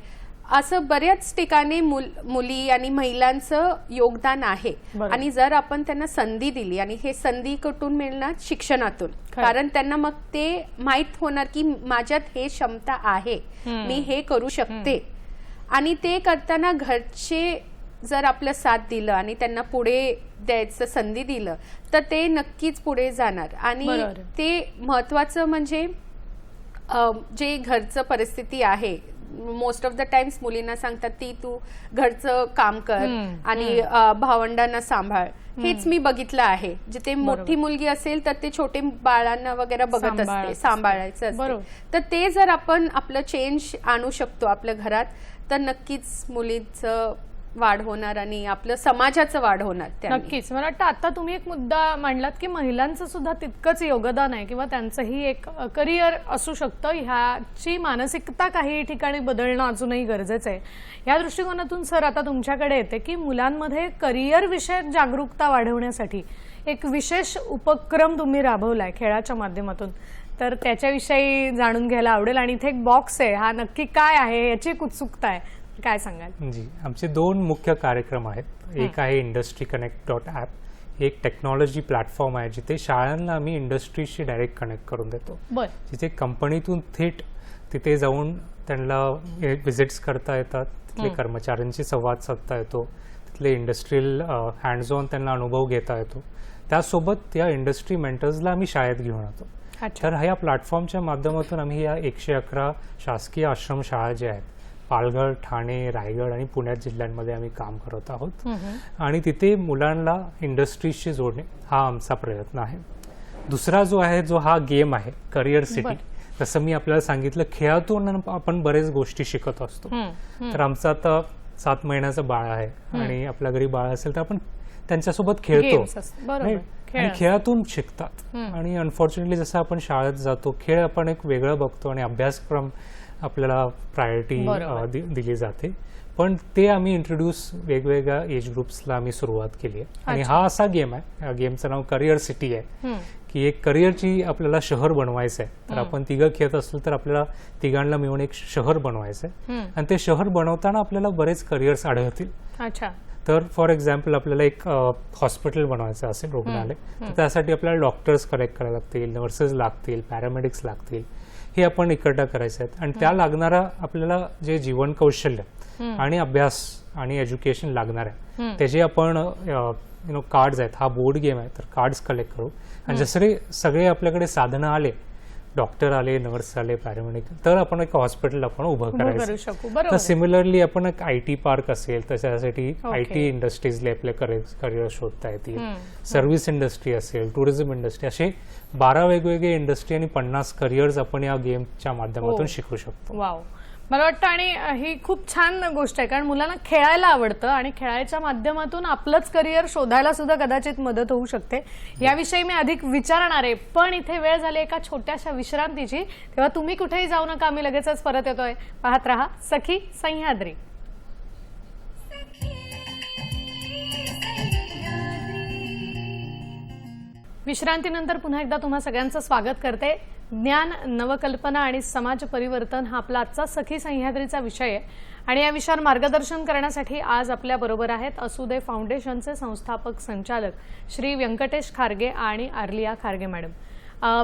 असं बऱ्याच ठिकाणी मुली आणि महिलांचं योगदान आहे. आणि जर आपण त्यांना संधी दिली, आणि हे संधी कुठून मिळणार, शिक्षणातून, कारण त्यांना मग ते माहित होणार की माझ्यात हे क्षमता आहे, मी हे करू शकते. आणि ते करताना घरचे जर आपलं साथ दिलं आणि त्यांना पुढे द्यायचं संधी दिलं तर ते नक्कीच पुढे जाणार. आणि ते महत्वाचं म्हणजे जे घरचं परिस्थिती आहे, मोस्ट ऑफ द टाइम्स मुलींना सांगतात ती तू घरचं काम कर आणि भावंडांना सांभाळ. हेच मी बघितलं आहे. जिथे मोठी मुलगी असेल तर ते छोटे बाळांना वगैरे बघत असते, सांभाळायचं असते. तर ते जर आपण आपलं चेंज आणू शकतो आपल्या घरात तर नक्कीच मुलीचं वाढ होणार आणि आपलं समाजाचं वाढ होणार. नक्कीच. मला वाटतं आता तुम्ही एक मुद्दा मांडलात की महिलांचं सुद्धा तितकंच योगदान आहे किंवा त्यांचंही एक करिअर असू शकतं. ह्याची मानसिकता काही ठिकाणी बदलणं अजूनही गरजेचं आहे. या दृष्टिकोनातून सर आता तुमच्याकडे येते की मुलांमध्ये करिअर विषयक जागरूकता वाढवण्यासाठी एक विशेष उपक्रम तुम्ही राबवलाय खेळाच्या माध्यमातून, तर त्याच्याविषयी जाणून घ्यायला आवडेल. आणि इथे एक बॉक्स आहे, हा नक्की काय आहे याची एक उत्सुकता आहे, काय सांगाल? जी, आमचे 2 मुख्य कार्यक्रम आहेत. एक आहे IndustryConnect.app, एक टेक्नॉलॉजी प्लॅटफॉर्म आहे जिथे शाळांना आम्ही इंडस्ट्रीशी डायरेक्ट कनेक्ट करून देतो. जिथे कंपनीतून थेट तिथे जाऊन त्यांना व्हिजिट्स करता येतात, तिथले कर्मचाऱ्यांशी संवाद साधता येतो, तिथले इंडस्ट्रियल हँड्स ऑन त्यांना अनुभव घेता येतो. त्यासोबत या इंडस्ट्री मेंटर्सला आम्ही शाळेत घेऊन येतो. तर ह्या प्लॅटफॉर्मच्या माध्यमातून आम्ही या 111 शासकीय आश्रम शाळा ज्या आहेत पालघर, ठाणे, रायगड आणि पुण्यात जिल्ह्यांमध्ये आम्ही काम करत आहोत. आणि तिथे मुलांना इंडस्ट्रीजशी जोडणे हा आमचा प्रयत्न आहे. दुसरा जो आहे, जो हा गेम आहे करिअर सिटी, जसं मी आपल्याला सांगितलं खेळातून आपण बरेच गोष्टी शिकत असतो. तर आमचं आता 7 महिन्याचं बाळ आहे आणि आपल्या घरी बाळ असेल तर आपण त्यांच्यासोबत खेळतो आणि खेळातून शिकतात. आणि अनफॉर्च्युनेटली जसं आपण शाळेत जातो, खेळ आपण एक वेगळं बघतो आणि अभ्यासक्रम आपल्याला प्रायोरिटी दिली जाते. पण ते आम्ही इंट्रोड्यूस वेगवेगळ्या एज ग्रुप्सला आम्ही सुरुवात केली आहे. आणि हा असा गेम आहे, या गेमचं नाव करिअर सिटी आहे, की एक करिअरची आपल्याला शहर बनवायचं आहे. तर आपण तिघं खेळत असलो तर आपल्याला तिघांना मिळून एक शहर बनवायचं आहे. आणि ते शहर बनवताना आपल्याला बरेच करिअर्स आढळतील. तर फॉर एक्झाम्पल आपल्याला एक हॉस्पिटल बनवायचं असेल, रुग्णालय, तर त्यासाठी आपल्याला डॉक्टर्स कलेक्ट करायला लागतील, नर्सेस लागतील, पॅरामेडिक्स लागतील, हे आपण इकट्ठा करायचं आहे. आणि त्या लागणारा आपल्याला जे जीवन कौशल्य आणि अभ्यास आणि एज्युकेशन लागणार आहे त्याचे आपण कार्ड्स आहेत. हा बोर्ड गेम आहे, तर कार्ड्स कलेक्ट करू. आणि जसं सगळे आपल्याकडे साधनं आले, डॉक्टर आले, नर्स आले, पॅरामेडिकल, तर आपण एक हॉस्पिटल आपण उभं करायचं. तर सिमिलरली आपण एक IT पार्क असेल तर त्यासाठी IT इंडस्ट्रीजला आपले करिअर शोधता येतील. सर्व्हिस इंडस्ट्री असेल, टुरिझम इंडस्ट्री, असे 12 वेगवेगळे इंडस्ट्री आणि 50 करिअर्स आपण या गेमच्या माध्यमातून शिकू शकतो. वाव, मला वाटतं आणि ही खूप छान गोष्ट आहे, कारण मुलांना खेळायला आवडतं आणि खेळायच्या माध्यमातून आपलंच करिअर शोधायला सुद्धा कदाचित मदत होऊ शकते. याविषयी मी अधिक विचारणार आहे, पण इथे वेळ झाली एका छोट्याशा विश्रांतीची. तेव्हा तुम्ही कुठेही जाऊ नका, आम्ही लगेचच परत येतोय. पाहत रहा सखी सह्याद्री. विश्रांतीनंतर पुन्हा एकदा तुम्हा सगळ्यांचं स्वागत करते. ज्ञान, नवकल्पना आणि समाज परिवर्तन हा आपला आजचा सखी सह्याद्रीचा विषय आहे. आणि या विषयावर मार्गदर्शन करण्यासाठी आज आपल्या बरोबर आहेत असुदे फाउंडेशनचे संस्थापक संचालक श्री व्यंकटेश खारगे आणि आर्लिया खारगे मॅडम.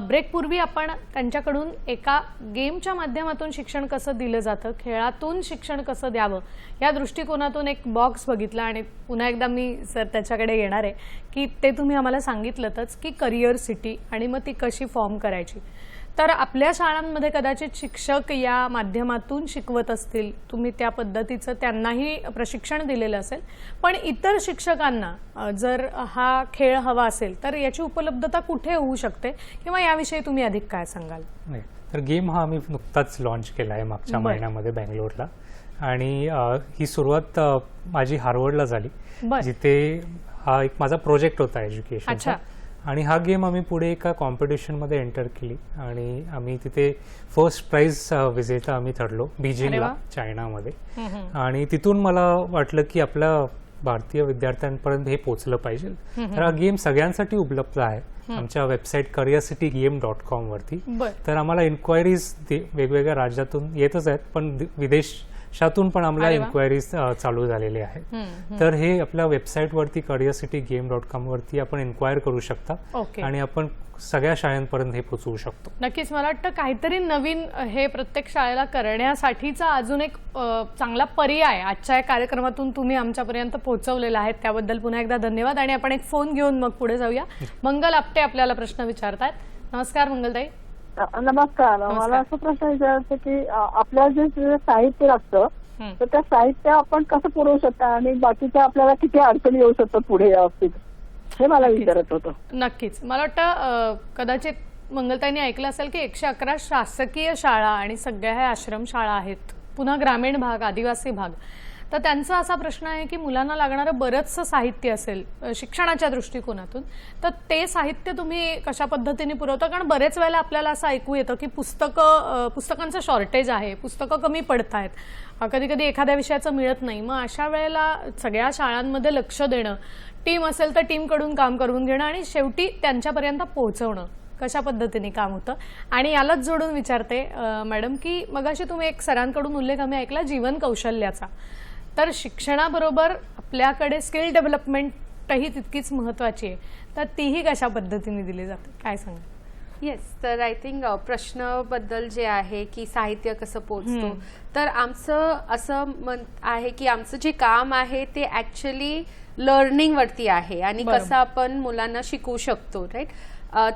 ब्रेकपूर्वी आपण त्यांच्याकडून एका गेमच्या माध्यमातून शिक्षण कसं दिलं जातं, खेळातून शिक्षण कसं द्यावं या दृष्टिकोनातून एक बॉक्स बघितला. आणि पुन्हा एकदा मी सर त्याच्याकडे येणार आहे की ते तुम्ही आम्हाला सांगितलंच की करिअर सिटी आणि मग ती कशी फॉर्म करायची. तर आपल्या शाळांमध्ये कदाचित शिक्षक या माध्यमातून शिकवत असतील, तुम्ही त्या पद्धतीचं त्यांनाही प्रशिक्षण दिलेलं असेल, पण इतर शिक्षकांना जर हा खेळ हवा असेल तर याची उपलब्धता कुठे होऊ शकते किंवा याविषयी तुम्ही अधिक काय सांगाल? तर गेम हा आम्ही नुकताच लॉन्च केला आहे मागच्या महिन्यामध्ये बँगलोरला. आणि ही सुरुवात माझी हार्वर्डला झाली, जिथे हा एक माझा प्रोजेक्ट होता एज्युकेशनचा. आणि हा गेम आम्ही पुढे एका कॉम्पिटिशनमध्ये एंटर केली आणि आम्ही तिथे फर्स्ट प्राइज विजेता आम्ही ठरलो बीजिंगला, चायनामध्ये. आणि तिथून मला वाटलं की आपल्या भारतीय विद्यार्थ्यांपर्यंत हे पोहोचलं पाहिजे. तर हा गेम सगळ्यांसाठी उपलब्ध आहे आमच्या वेबसाईट curiositygame.com वरती. बर. तर आम्हाला इन्क्वायरीज वेगवेगळ्या राज्यातून येतच आहेत, पण विदेशातून पण आम्हाला अरे वा. इन्क्वायरीज चालू झालेले आहेत. तर हे आपल्या वेबसाईटवरती curiositygame.com वरती आपण इन्क्वायर करू शकता ओके. आणि आपण सगळ्या शाळांपर्यंत हे पोहोचवू शकतो. नक्कीच मला वाटतं काहीतरी नवीन हे प्रत्येक शाळेला करण्यासाठीचा अजून एक चांगला पर्याय आजच्या या कार्यक्रमातून तुम्ही आमच्यापर्यंत पोहोचवलेला आहे, त्याबद्दल पुन्हा एकदा धन्यवाद. आणि आपण एक फोन घेऊन मग पुढे जाऊया. मंगल आपटे आपल्याला प्रश्न विचारतायत. नमस्कार मंगलताई. नमस्कार. मला असं प्रश्न विचारायचं की आपल्या जे साहित्य असतं तर त्या साहित्य आपण कसं पुरवू शकता आणि बाकीच्या आपल्याला किती अडचणी येऊ शकतात पुढे याबाबतीत, हे मला विचारत होतं. नक्कीच मला वाटतं कदाचित मंगलताईंनी ऐकलं असेल की 111 शासकीय शाळा आणि सगळ्या ह्या आश्रमशाळा आहेत, पुन्हा ग्रामीण भाग, आदिवासी भाग. तर त्यांचा असा प्रश्न आहे की मुलांना लागणारं बरंचसं साहित्य असेल शिक्षणाच्या दृष्टिकोनातून, तर ते साहित्य तुम्ही कशा पद्धतीने पुरवता? कारण बरेच वेळेला आपल्याला असं ऐकू येतं की पुस्तकांचं शॉर्टेज आहे, पुस्तकं कमी पडत आहेत, कधी कधी एखाद्या विषयाचं मिळत नाही. मग अशा वेळेला सगळ्या शाळांमध्ये लक्ष देणं, टीम असेल तर टीमकडून काम करून घेणं आणि शेवटी त्यांच्यापर्यंत पोहोचवणं कशा पद्धतीने काम होतं? आणि यालाच जोडून विचारते मॅडम की मगाशी तुम्ही एक सरांकडून उल्लेख आम्ही ऐकला जीवन कौशल्याचा, तर शिक्षणाबरोबर आपल्याकडे स्किल डेव्हलपमेंटही तितकीच महत्वाची आहे, तर तीही कशा पद्धतीने दिली जाते, काय सांगा? येस, तर आय थिंक प्रश्नाबद्दल जे आहे की साहित्य कसं पोहोचतो, तर आमचं असं आहे की आमचं जे काम आहे ते ऍक्च्युली लर्निंग वरती आहे आणि कसं आपण मुलांना शिकवू शकतो, राईट.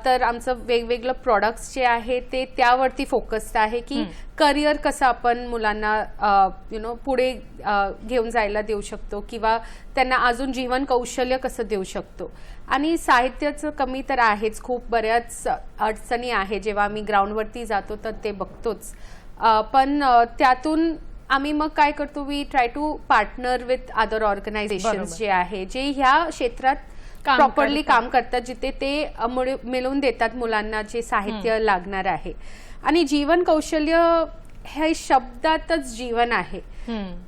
तर आमचं वेगवेगळं प्रोडक्ट्स जे आहे ते त्यावरती फोकस्ड आहे की करिअर कसं आपण मुलांना पुढे घेऊन जायला देऊ शकतो किंवा त्यांना अजून जीवन कौशल्य कसं देऊ शकतो. आणि साहित्याचं कमी तर आहेच, खूप बऱ्याच अडचणी आहे जेव्हा आम्ही ग्राउंडवरती जातो तर ते बघतोच. पण त्यातून आम्ही मग काय करतो, we try to partner with other organisation जे आहे जे ह्या क्षेत्रात प्रॉपरली काम करतात, जिथे ते मिळवून देतात मुलांना जे साहित्य लागणार आहे. आणि जीवन कौशल्य हे शब्दातच जीवन आहे.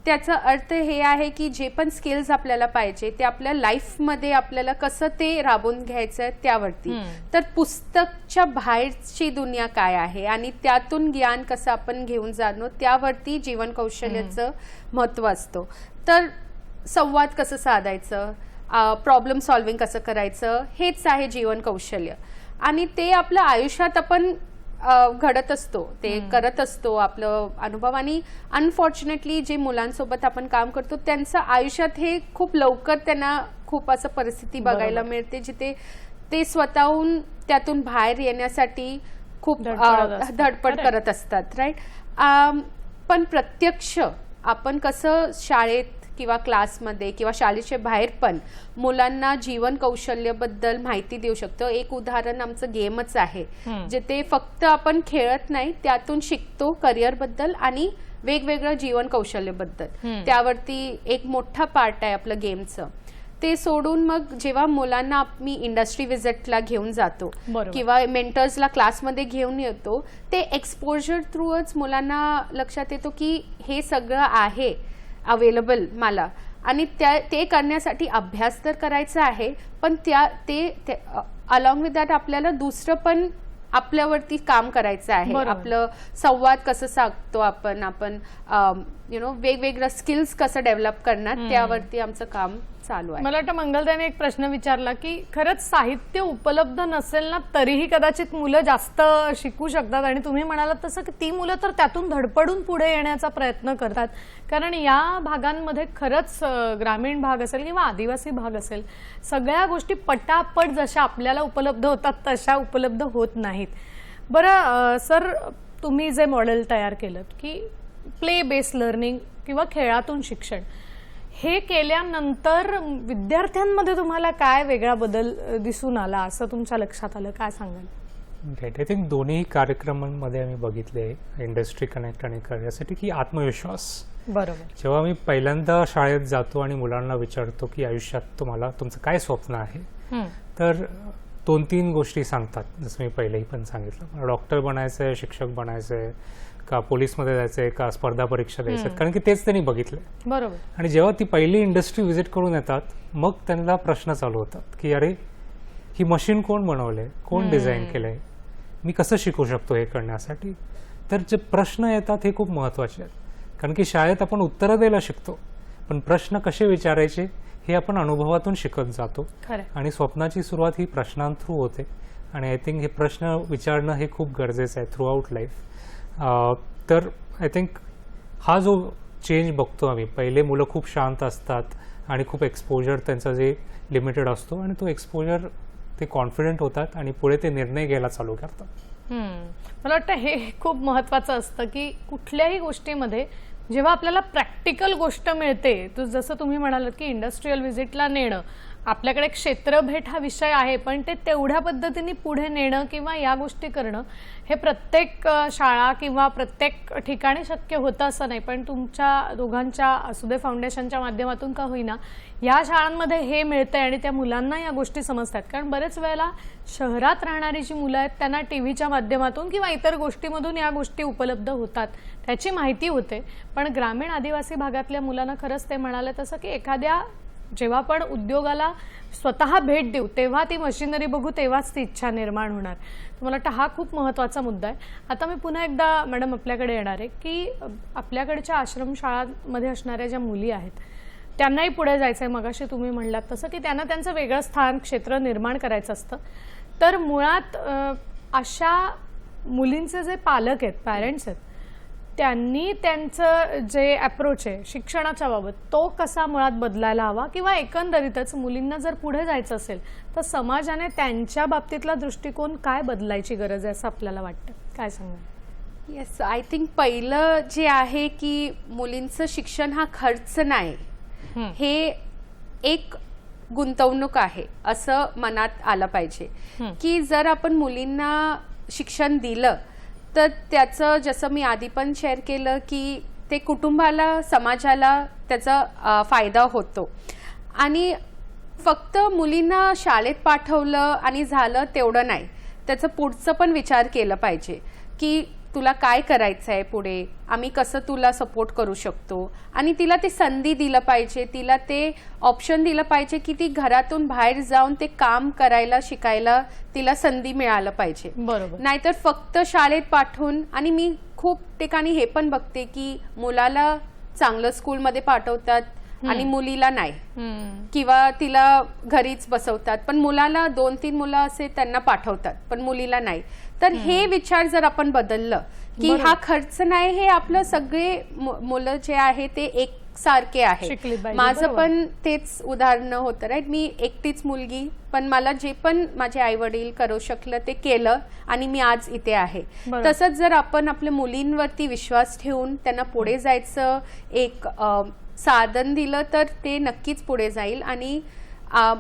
त्याचा अर्थ हे आहे की जे पण स्किल्स आपल्याला पाहिजे ते आपल्या लाईफमध्ये आपल्याला कसं ते राबवून घ्यायचं त्यावरती. तर पुस्तकच्या बाहेरची दुनिया काय आहे आणि त्यातून ज्ञान कसं आपण घेऊन जाणं त्यावरती जीवन कौशल्याचं महत्व असतो. तर संवाद कसं साधायचं, प्रॉब्लेम सॉल्व्हिंग कसं करायचं, हेच आहे जीवन कौशल्य. आणि ते आपल्या आयुष्यात आपण घडत असतो, ते करत असतो आपलं अनुभव. आणि अनफॉर्च्युनेटली जे मुलांसोबत आपण काम करतो त्यांचं आयुष्यात हे खूप लवकर त्यांना खूप असं परिस्थिती बघायला मिळते जिथे ते स्वतःहून त्यातून बाहेर येण्यासाठी खूप धडपड करत असतात, राईट. पण प्रत्यक्ष आपण कसं शाळेत किंवा क्लासमध्ये किंवा शाळेच्या बाहेर पण मुलांना जीवन कौशल्याबद्दल माहिती देऊ शकतो. एक उदाहरण आमचं गेमच आहे, जिथे फक्त आपण खेळत नाही, त्यातून शिकतो करिअर बद्दल आणि वेगवेगळं जीवन कौशल्याबद्दल. त्यावरती एक मोठा पार्ट आहे आपलं गेमचं. ते सोडून मग जेव्हा मुलांना आम्ही इंडस्ट्री व्हिजिटला घेऊन जातो किंवा मेंटर्सला क्लासमध्ये घेऊन येतो, ते एक्सपोजर थ्रूच मुलांना लक्षात येतो की हे सगळं आहे अवेलेबल मला. आणि ते करण्यासाठी अभ्यास तर करायचा आहे, पण ते अलॉंग विथ दॅट आपल्याला दुसरं पण आपल्यावरती काम करायचं आहे. आपलं संवाद कसं साधतो आपण वेगवेगळं स्किल्स कसं डेव्हलप करणार त्यावरती आमचं काम चालू आहे. मला वाटतं मंगलताईने एक प्रश्न विचारला की खरंच साहित्य उपलब्ध नसेल ना तरीही कदाचित मुलं जास्त शिकू शकतात, आणि तुम्ही म्हणालात तसं की ती मुलं तर त्यातून धडपडून पुढे येण्याचा प्रयत्न करतात. कारण या भागांमध्ये खरंच ग्रामीण भाग असेल किंवा आदिवासी भाग असेल, सगळ्या गोष्टी पटापट जशा आपल्याला उपलब्ध होतात तशा उपलब्ध होत नाहीत. बरं सर, तुम्ही जे मॉडेल तयार केलं की प्ले बेस्ड लर्निंग किंवा खेळातून शिक्षण, हे केल्यानंतर विद्यार्थ्यांमध्ये तुम्हाला काय वेगळा बदल दिसून आला असं तुमच्या लक्षात आलं, काय सांगाल? राईट, आय थिंक दोन्ही कार्यक्रमांमध्ये आम्ही बघितले, इंडस्ट्री कनेक्ट आणि करिअरसाठी, की आत्मविश्वास. बरोबर. जेव्हा मी पहिल्यांदा शाळेत जातो आणि मुलांना विचारतो की आयुष्यात तुमचं काय स्वप्न आहे, तर 2-3 गोष्टी सांगतात, जसं मी पहिलेही पण सांगितलं. मला डॉक्टर बनायचं आहे, शिक्षक बनायचं आहे, का पोलीसमध्ये जायचं आहे, का स्पर्धा परीक्षा द्यायचं आहे, कारण की तेच त्यांनी बघितलं. बरोबर. आणि जेव्हा ती पहिली इंडस्ट्री व्हिजिट करून येतात, मग त्यांना प्रश्न चालू होतात की अरे ही मशीन कोण बनवलंय, कोण डिझाईन केलंय, मी कसं शिकू शकतो हे करण्यासाठी. तर जे प्रश्न येतात हे खूप महत्त्वाचे आहेत, कारण की शाळेत आपण उत्तरं द्यायला शिकतो, पण प्रश्न कसे विचारायचे हे आपण अनुभवातून शिकत जातो. खरं. आणि स्वप्नाची सुरुवात ही प्रश्नांथ्रू होते. आणि आय थिंक हे प्रश्न विचारणं हे खूप गरजेचं आहे थ्रू आउट लाईफ. तर आय थिंक हा जो चेंज बघतो आम्ही, पहिले मुलं खूप शांत असतात आणि खूप एक्सपोजर त्यांचा जे लिमिटेड असतो, आणि तो एक्सपोजर ते कॉन्फिडंट होतात आणि पुढे ते निर्णय घ्यायला चालू करतात. मला वाटतं हे खूप महत्त्वाचं असतं की कुठल्याही गोष्टीमध्ये जेव्हा आपल्याला प्रॅक्टिकल गोष्ट मिळते, तर जसं तुम्ही म्हणालात की इंडस्ट्रियल व्हिजिटला नेणं, आपल्याकडे क्षेत्रभेट हा विषय आहे, पण ते तेवढ्या पद्धतीने पुढे नेणं किंवा या गोष्टी करणं हे प्रत्येक शाळा किंवा प्रत्येक ठिकाणी शक्य होतं असं नाही. पण तुमच्या दोघांच्या असुदे फाउंडेशनच्या माध्यमातून का होईना या शाळांमध्ये हे मिळतंय आणि त्या मुलांना या गोष्टी समजतात. कारण बरेच वेळेला शहरात राहणारी जी मुलं आहेत त्यांना टीव्हीच्या माध्यमातून किंवा इतर गोष्टीमधून या गोष्टी उपलब्ध होतात, त्याची माहिती होते. पण ग्रामीण आदिवासी भागातल्या मुलांना खरंच ते म्हणाले तसं की एखाद्या जेव्हा आपण उद्योगाला स्वतः भेट देऊ तेव्हा ती मशिनरी बघू तेव्हाच ती इच्छा निर्माण होणार. तर मला वाटतं हा खूप महत्त्वाचा मुद्दा आहे. आता मी पुन्हा एकदा मॅडम आपल्याकडे येणार आहे की आपल्याकडच्या आश्रमशाळांमध्ये असणाऱ्या ज्या मुली आहेत त्यांनाही पुढे जायचं आहे. मगाशी तुम्ही म्हणलात तसं की त्यांना त्यांचं वेगळं स्थान क्षेत्र निर्माण करायचं असतं. तर मुळात अशा मुलींचे जे पालक आहेत, पॅरेंट्स आहेत, त्यांनी त्यांचं जे अप्रोच आहे शिक्षणाच्या बाबत तो कसा मुळात बदलायला हवा, किंवा एकंदरीतच मुलींना जर पुढे जायचं असेल तर समाजाने त्यांच्या बाबतीतला दृष्टिकोन काय बदलायची गरज आहे असं आपल्याला वाटतं? काय सांगा? येस, आय थिंक पहिलं जे आहे की मुलींचं शिक्षण हा खर्च नाही, हे एक गुंतवणूक आहे असं मनात आलं पाहिजे. की जर आपण मुलींना शिक्षण दिलं तर त्याचं, जसं मी आधी पण शेअर केलं, की ते कुटुंबाला, समाजाला त्याचा फायदा होतो. आणि फक्त मुलींना शाळेत पाठवलं आणि झालं तेवढं नाही, त्याचं पुढचं पण विचार केलं पाहिजे की तुला काय करायचं आहे पुढे, आम्ही कसं तुला सपोर्ट करू शकतो. आणि तिला ते संधी दिलं पाहिजे, तिला ते ऑप्शन दिलं पाहिजे की ती घरातून बाहेर जाऊन ते काम करायला, शिकायला तिला संधी मिळालं पाहिजे. बरोबर. नाहीतर फक्त शाळेत पाठवून, आणि मी खूप ठिकाणी हे पण बघते की मुलाला चांगलं स्कूलमध्ये पाठवतात आणि मुलीला नाही, किंवा तिला घरीच बसवतात, पण मुलाला 2-3 मुलं असे त्यांना पाठवतात पण मुलीला नाही. तर हे विचार जर आपण बदललं की हा खर्च नाही, हे आपलं सगळे मुलं जे आहे ते एकसारखे आहे. माझं पण तेच उदाहरण होतं, राईट. मी एकटीच मुलगी, पण मला जे पण माझे आई वडील करू शकलं ते केलं आणि मी आज इथे आहे. तसंच जर आपण आपल्या मुलींवरती विश्वास ठेवून त्यांना पुढे जायचं एक साधन दिलं तर ते नक्कीच पुढे जाईल. आणि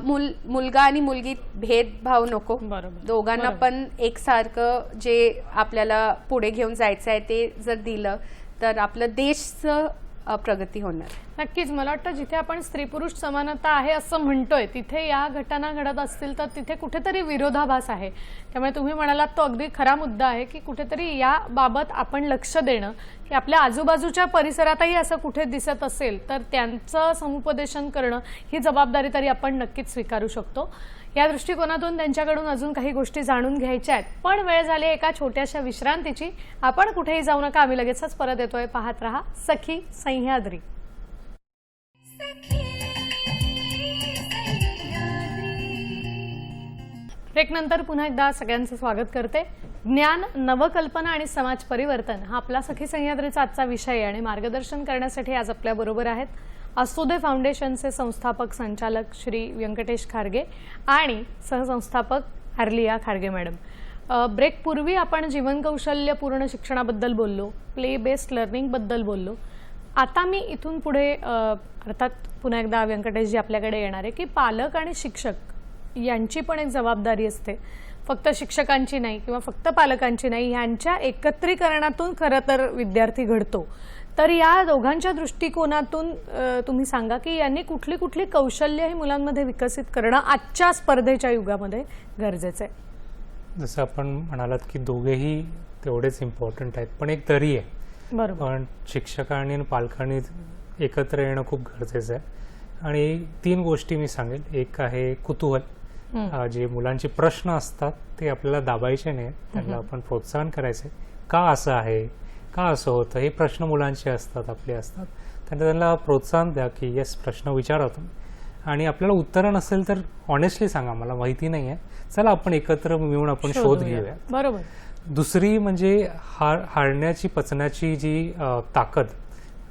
मुलगा आणि मुलगी भेदभाव नको, दोघांना पण एकसारखं जे आपल्याला पुढे घेऊन जायचं आहे ते जर दिलं तर आपलं देशचं प्रगती होणार. नक्कीच. मला वाटतं जिथे आपण स्त्री पुरुष समानता आहे असं म्हणतोय तिथे या घटना घडत असतील तर तिथे कुठेतरी विरोधाभास आहे. त्यामुळे तुम्ही म्हणालात तो अगदी खरा मुद्दा आहे की कुठेतरी या बाबत आपण लक्ष देणं, की आपल्या आजूबाजूच्या परिसरातही असं कुठे दिसत असेल तर त्यांचं समुपदेशन करणं ही जबाबदारी तरी आपण नक्कीच स्वीकारू शकतो. या दृष्टिकोनातून त्यांच्याकडून अजून काही गोष्टी जाणून घ्यायच्या आहेत. पण वेळ झाली एका छोट्याशा विश्रांतीची. आपण कुठेही जाऊ नका, आम्ही लगेचच परत येतोय. पाहत रहा सखी सह्याद्री. ब्रेक नंतर पुन्हा एकदा सगळ्यांचं स्वागत करते. ज्ञान, नवकल्पना आणि समाज परिवर्तन हा आपला सखी सह्याद्रीचा आजचा विषय आहे. आणि मार्गदर्शन करण्यासाठी आज आपल्या बरोबर आहेत असुदे फाउंडेशनचे संस्थापक संचालक श्री व्यंकटेश खारगे आणि सहसंस्थापक हर्लिया खारगे मॅडम. ब्रेक पूर्वी आपण जीवनकौशल्य पूर्ण शिक्षणाबद्दल बोललो, प्ले बेस्ड लर्निंगबद्दल बोललो. आता मी इथून पुढे अर्थात पुन्हा एकदा व्यंकटेशजी आपल्याकडे येणार आहे की पालक आणि शिक्षक यांची पण एक जबाबदारी असते, फक्त शिक्षकांची नाही किंवा फक्त पालकांची नाही, ह्यांच्या एकत्रीकरणातून खरं तर विद्यार्थी घडतो. तर या दोघांच्या दृष्टिकोनातून तुम्ही सांगा की यांनी कुठली कुठली कौशल्य ही मुलांमध्ये विकसित करणं आजच्या स्पर्धेच्या युगामध्ये गरजेचं आहे. जसं आपण म्हणालात की दोघेही तेवढेच इम्पॉर्टंट आहेत, पण एक तरी आहे. बरोबर. पण शिक्षकांनी आणि पालकांनी एकत्र येणं खूप गरजेचं आहे. आणि 3 गोष्टी मी सांगेल. एक आहे कुतूहल. जे मुलांचे प्रश्न असतात ते आपल्याला दाबायचे नाही, त्यांना आपण प्रोत्साहन करायचे. का असं आहे, का असं होतं, हे प्रश्न मुलांचे असतात, आपले असतात. त्यांना प्रोत्साहन द्या की येस, प्रश्न विचारा तुम्ही. आणि आपल्याला उत्तरं नसेल तर ऑनेस्टली सांगा, मला माहिती नाही आहे, चला आपण एकत्र मिळून आपण शोध घेऊया. बरोबर. दुसरी म्हणजे हारण्याची पचण्याची जी ताकद,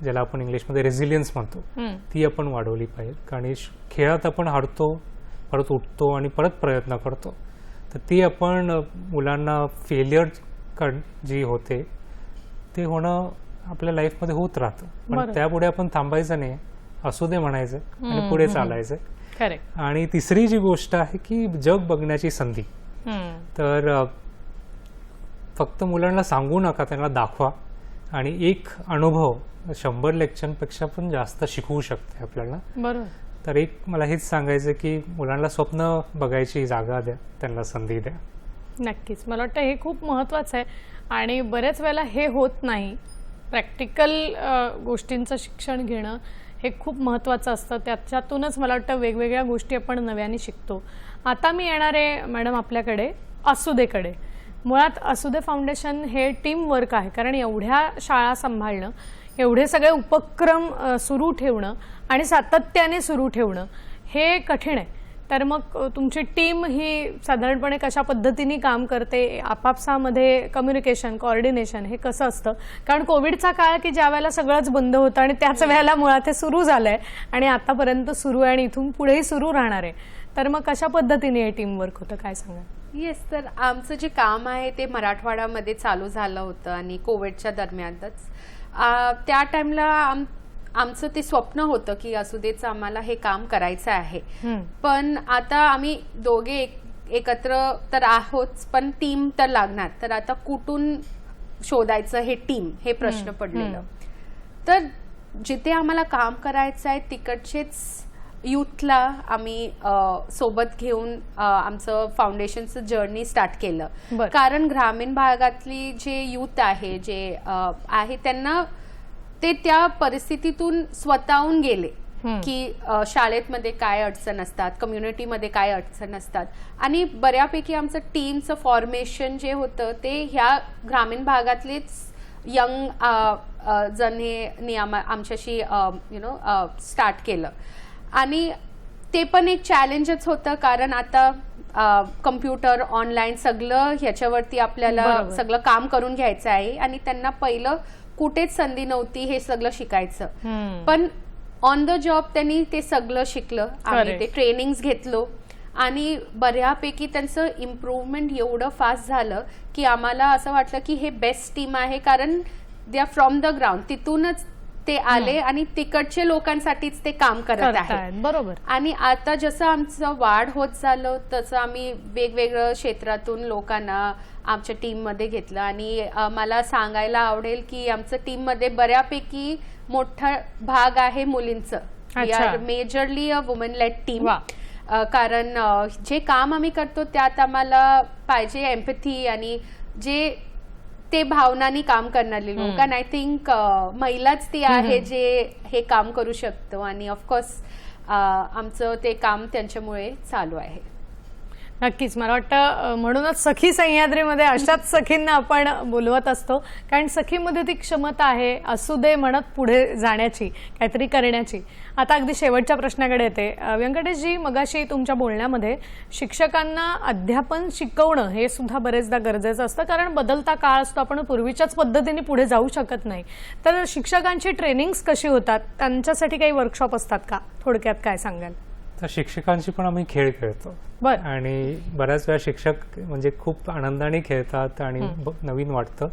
ज्याला आपण इंग्लिशमध्ये रेझिलियन्स म्हणतो, ती आपण वाढवली पाहिजे. कारण खेळात आपण हारतो, परत उठतो आणि परत प्रयत्न करतो. तर ती आपण मुलांना फेलियर जी होते ते होणं आपल्या लाईफमध्ये होत राहतं, पण त्यापुढे आपण थांबायचं नाही, असू दे म्हणायचं आणि पुढे चालायचं. करेक्ट. आणि तिसरी जी गोष्ट आहे की जग बघण्याची संधी. तर फक्त मुलांना सांगू नका, त्यांना दाखवा. आणि एक अनुभव 100 लेक्चरपेक्षा पण जास्त शिकवू शकते आपल्याला. बरोबर. तर एक मला हेच सांगायचं की मुलांना स्वप्न बघायची जागा द्या, त्यांना संधी द्या. नक्कीच. मला वाटतं हे खूप महत्त्वाचं आहे आणि बऱ्याच वेळेला हे होत नाही. प्रॅक्टिकल गोष्टींचं शिक्षण घेणं हे खूप महत्त्वाचं असतं. त्याच्यातूनच मला वाटतं वेगवेगळ्या गोष्टी आपण नव्याने शिकतो. आता मी येणार आहे मॅडम आपल्याकडे असुदेकडे. मुळात असुदे फाउंडेशन हे टीम वर्क आहे, कारण एवढ्या शाळा सांभाळणं, एवढे सगळे उपक्रम सुरू ठेवणं आणि सातत्याने सुरू ठेवणं हे कठीण आहे. तर मग तुमची टीम ही साधारणपणे कशा पद्धतीने काम करते, आपापसामध्ये कम्युनिकेशन, कोऑर्डिनेशन हे कसं असतं? कारण कोविडचा काळ की ज्या वेळेला सगळंच बंद होतं आणि त्याच वेळेला मुळात हे सुरू झालंय आणि आतापर्यंत सुरू आहे आणि इथून पुढेही सुरू राहणार आहे. तर मग कशा पद्धतीने हे टीम वर्क होतं, काय सांगा? येस, तर आमचं जे काम आहे ते मराठवाड्यामध्ये चालू झालं होतं आणि कोविडच्या दरम्यानच. त्या टाइमला आमचं ते स्वप्न होतं की असुदेचं आम्हाला हे काम करायचं आहे. पण आता आम्ही दोघे एकत्र तर आहोत, पण टीम तर लागणार. तर आता कुठून शोधायचं हे टीम, हे प्रश्न पडलेलं. तर जिथे आम्हाला काम करायचं आहे तिकडचेच यूथला आम्ही सोबत घेऊन आमचं फाउंडेशनचं जर्नी स्टार्ट केलं. कारण ग्रामीण भागातली जे यूथ आहे, जे आहे, त्यांना ते त्या परिस्थितीतून स्वतःहून गेले की शाळेमध्ये काय अडचण असतात, कम्युनिटीमध्ये काय अडचण असतात. आणि बऱ्यापैकी आमचं टीमचं फॉर्मेशन जे होतं ते ह्या ग्रामीण भागातलेच यंग जण हे आमच्याशी स्टार्ट केलं. आणि ते पण एक चॅलेंजच होतं, कारण आता कम्प्युटर, ऑनलाईन सगळं ह्याच्यावरती आपल्याला सगळं काम करून घ्यायचं आहे. आणि त्यांना पहिलं कुठेच संधी नव्हती हे सगळं शिकायचं. पण ऑन द जॉब त्यांनी ते सगळं शिकलं. आम्ही ते ट्रेनिंग्स घेतलो आणि बऱ्यापैकी त्यांचं इम्प्रूव्हमेंट एवढं फास्ट झालं की आम्हाला असं वाटलं की हे बेस्ट टीम आहे, कारण they are from the ground. तिथूनच ते आले आणि तिकडच्या लोकांसाठीच ते काम करत आहेत. बरोबर. आणि आता जसं आमचं वाढ होत झालं तसं आम्ही वेगवेगळ्या क्षेत्रातून लोकांना आमच्या टीम मध्ये घेतलं. आणि मला सांगायला आवडेल की आमच्या टीम मध्ये बऱ्यापैकी मोठा भाग आहे मुलींचं. We are majorly a woman led team. कारण जे काम आम्ही करतो त्यात आम्हाला पाहिजे एम्पॅथी आणि जे ते भावनांनी काम करणारे लोक. आणि आय थिंक महिलाच ती आहे जे हे काम करू शकतो. आणि ऑफकोर्स आमचं ते काम त्यांच्यामुळे चालू आहे. नक्कीच. मला वाटतं म्हणूनच सखी सह्याद्रीमध्ये अशाच सखींना आपण बोलवत असतो, कारण सखीमध्ये ती क्षमता आहे असू दे म्हणत पुढे जाण्याची, काहीतरी करण्याची. आता अगदी शेवटच्या प्रश्नाकडे येते. व्यंकटेशजी, मगाशी तुमच्या बोलण्यामध्ये शिक्षकांना अध्यापन शिकवणं हे सुद्धा बरेचदा गरजेचं असतं, कारण बदलता काळ असतो, आपण पूर्वीच्याच पद्धतीने पुढे जाऊ शकत नाही. तर शिक्षकांची ट्रेनिंग्स कशी होतात, त्यांच्यासाठी काही वर्कशॉप असतात का? थोडक्यात काय सांगाल? तर शिक्षकांशी पण आम्ही खेळ खेळतो आणि बऱ्याच वेळा शिक्षक म्हणजे खूप आनंदाने खेळतात आणि नवीन वाटतं.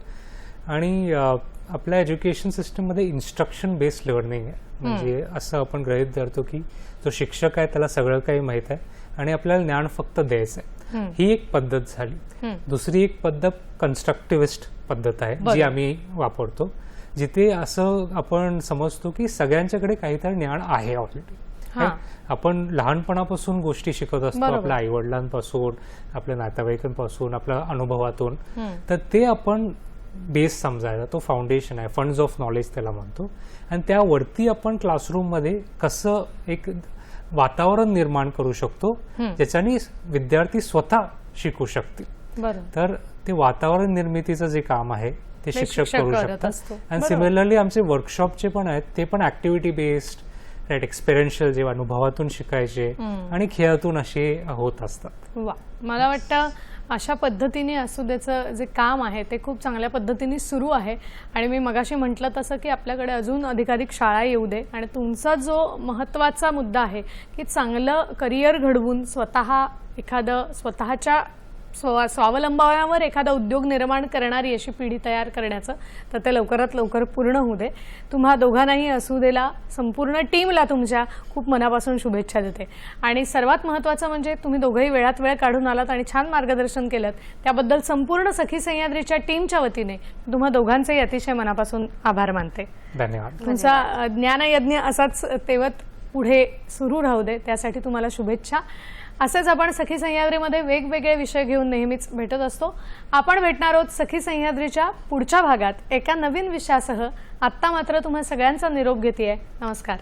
आणि आपल्या एज्युकेशन सिस्टममध्ये इन्स्ट्रक्शन बेस्ड लर्निंग आहे. म्हणजे असं आपण गृहीत धरतो की जो शिक्षक आहे त्याला सगळं काही माहीत आहे आणि आपल्याला ज्ञान फक्त द्यायचं आहे. ही एक पद्धत झाली. दुसरी एक पद्धत कन्स्ट्रक्टिव्हिस्ट पद्धत आहे जी आम्ही वापरतो, जिथे असं आपण समजतो की सगळ्यांच्याकडे काहीतरी ज्ञान आहे ऑलरेडी. हां. आपण लहानपणापासून गोष्टी शिकत असतो, बरोबर. आपल्या आईवडिलांपासून, आपल्या नातेवाईकांपासून, आपल्या अनुभवातून. तर ते आपण बेस समजायला, तो फाउंडेशन आहे, फंड्स ऑफ नॉलेज त्याला म्हणतो. आणि त्यावरती आपण क्लासरूममध्ये कसं एक वातावरण निर्माण करू शकतो ज्याच्याने विद्यार्थी स्वतः शिकू शकतील. बरोबर. तर ते वातावरण निर्मितीचं जे काम आहे ते शिक्षक करू करत असतो. शकतात. आणि बरोबर. सिमिलरली आमचे वर्कशॉपचे पण आहेत, ते पण ऍक्टिव्हिटी बेस्ड, राईट, एक्सपिरियन्शियल, जे अनुभवातून शिकायचे आणि खेळातून असे होत असतात. वा, मला वाटतं अशा पद्धतीने असुदेचं जे काम आहे ते खूप चांगल्या पद्धतीने सुरू आहे. आणि मी मगाशी म्हटलं तसं की आपल्याकडे अजून अधिकाधिक शाळा येऊ दे. आणि तुमचा जो महत्त्वाचा मुद्दा आहे की चांगलं करिअर घडवून एखादं स्वतःच्या स्वावलंबनावर एखादा उद्योग निर्माण करणारी अशी पिढी तयार करण्याचं, तर ते लवकरात लवकर पूर्ण होऊ दे. तुम्हा दोघांनाही असुदेला, संपूर्ण टीमला तुमच्या खूप मनापासून शुभेच्छा देते. आणि सर्वात महत्त्वाचं म्हणजे तुम्ही दोघंही वेळात वेळ काढून आलात आणि छान मार्गदर्शन केलं, त्याबद्दल संपूर्ण सखी सह्याद्रीच्या टीमच्या वतीने तुम्हा दोघांचेही अतिशय मनापासून आभार मानते. धन्यवाद. तुमचा ज्ञानयज्ञ असाच तेवत पुढे सुरू राहू दे, त्यासाठी तुम्हाला शुभेच्छा. असेच आपण सखी सह्याद्रीमध्ये वेगवेगळे विषय घेऊन नेहमीच भेटत असतो. आपण भेटणार आहोत सखी सह्याद्रीच्या पुढच्या भागात एका नवीन विषयासह. आत्ता मात्र तुम्हा सगळ्यांचा निरोप घेतेय. नमस्कार.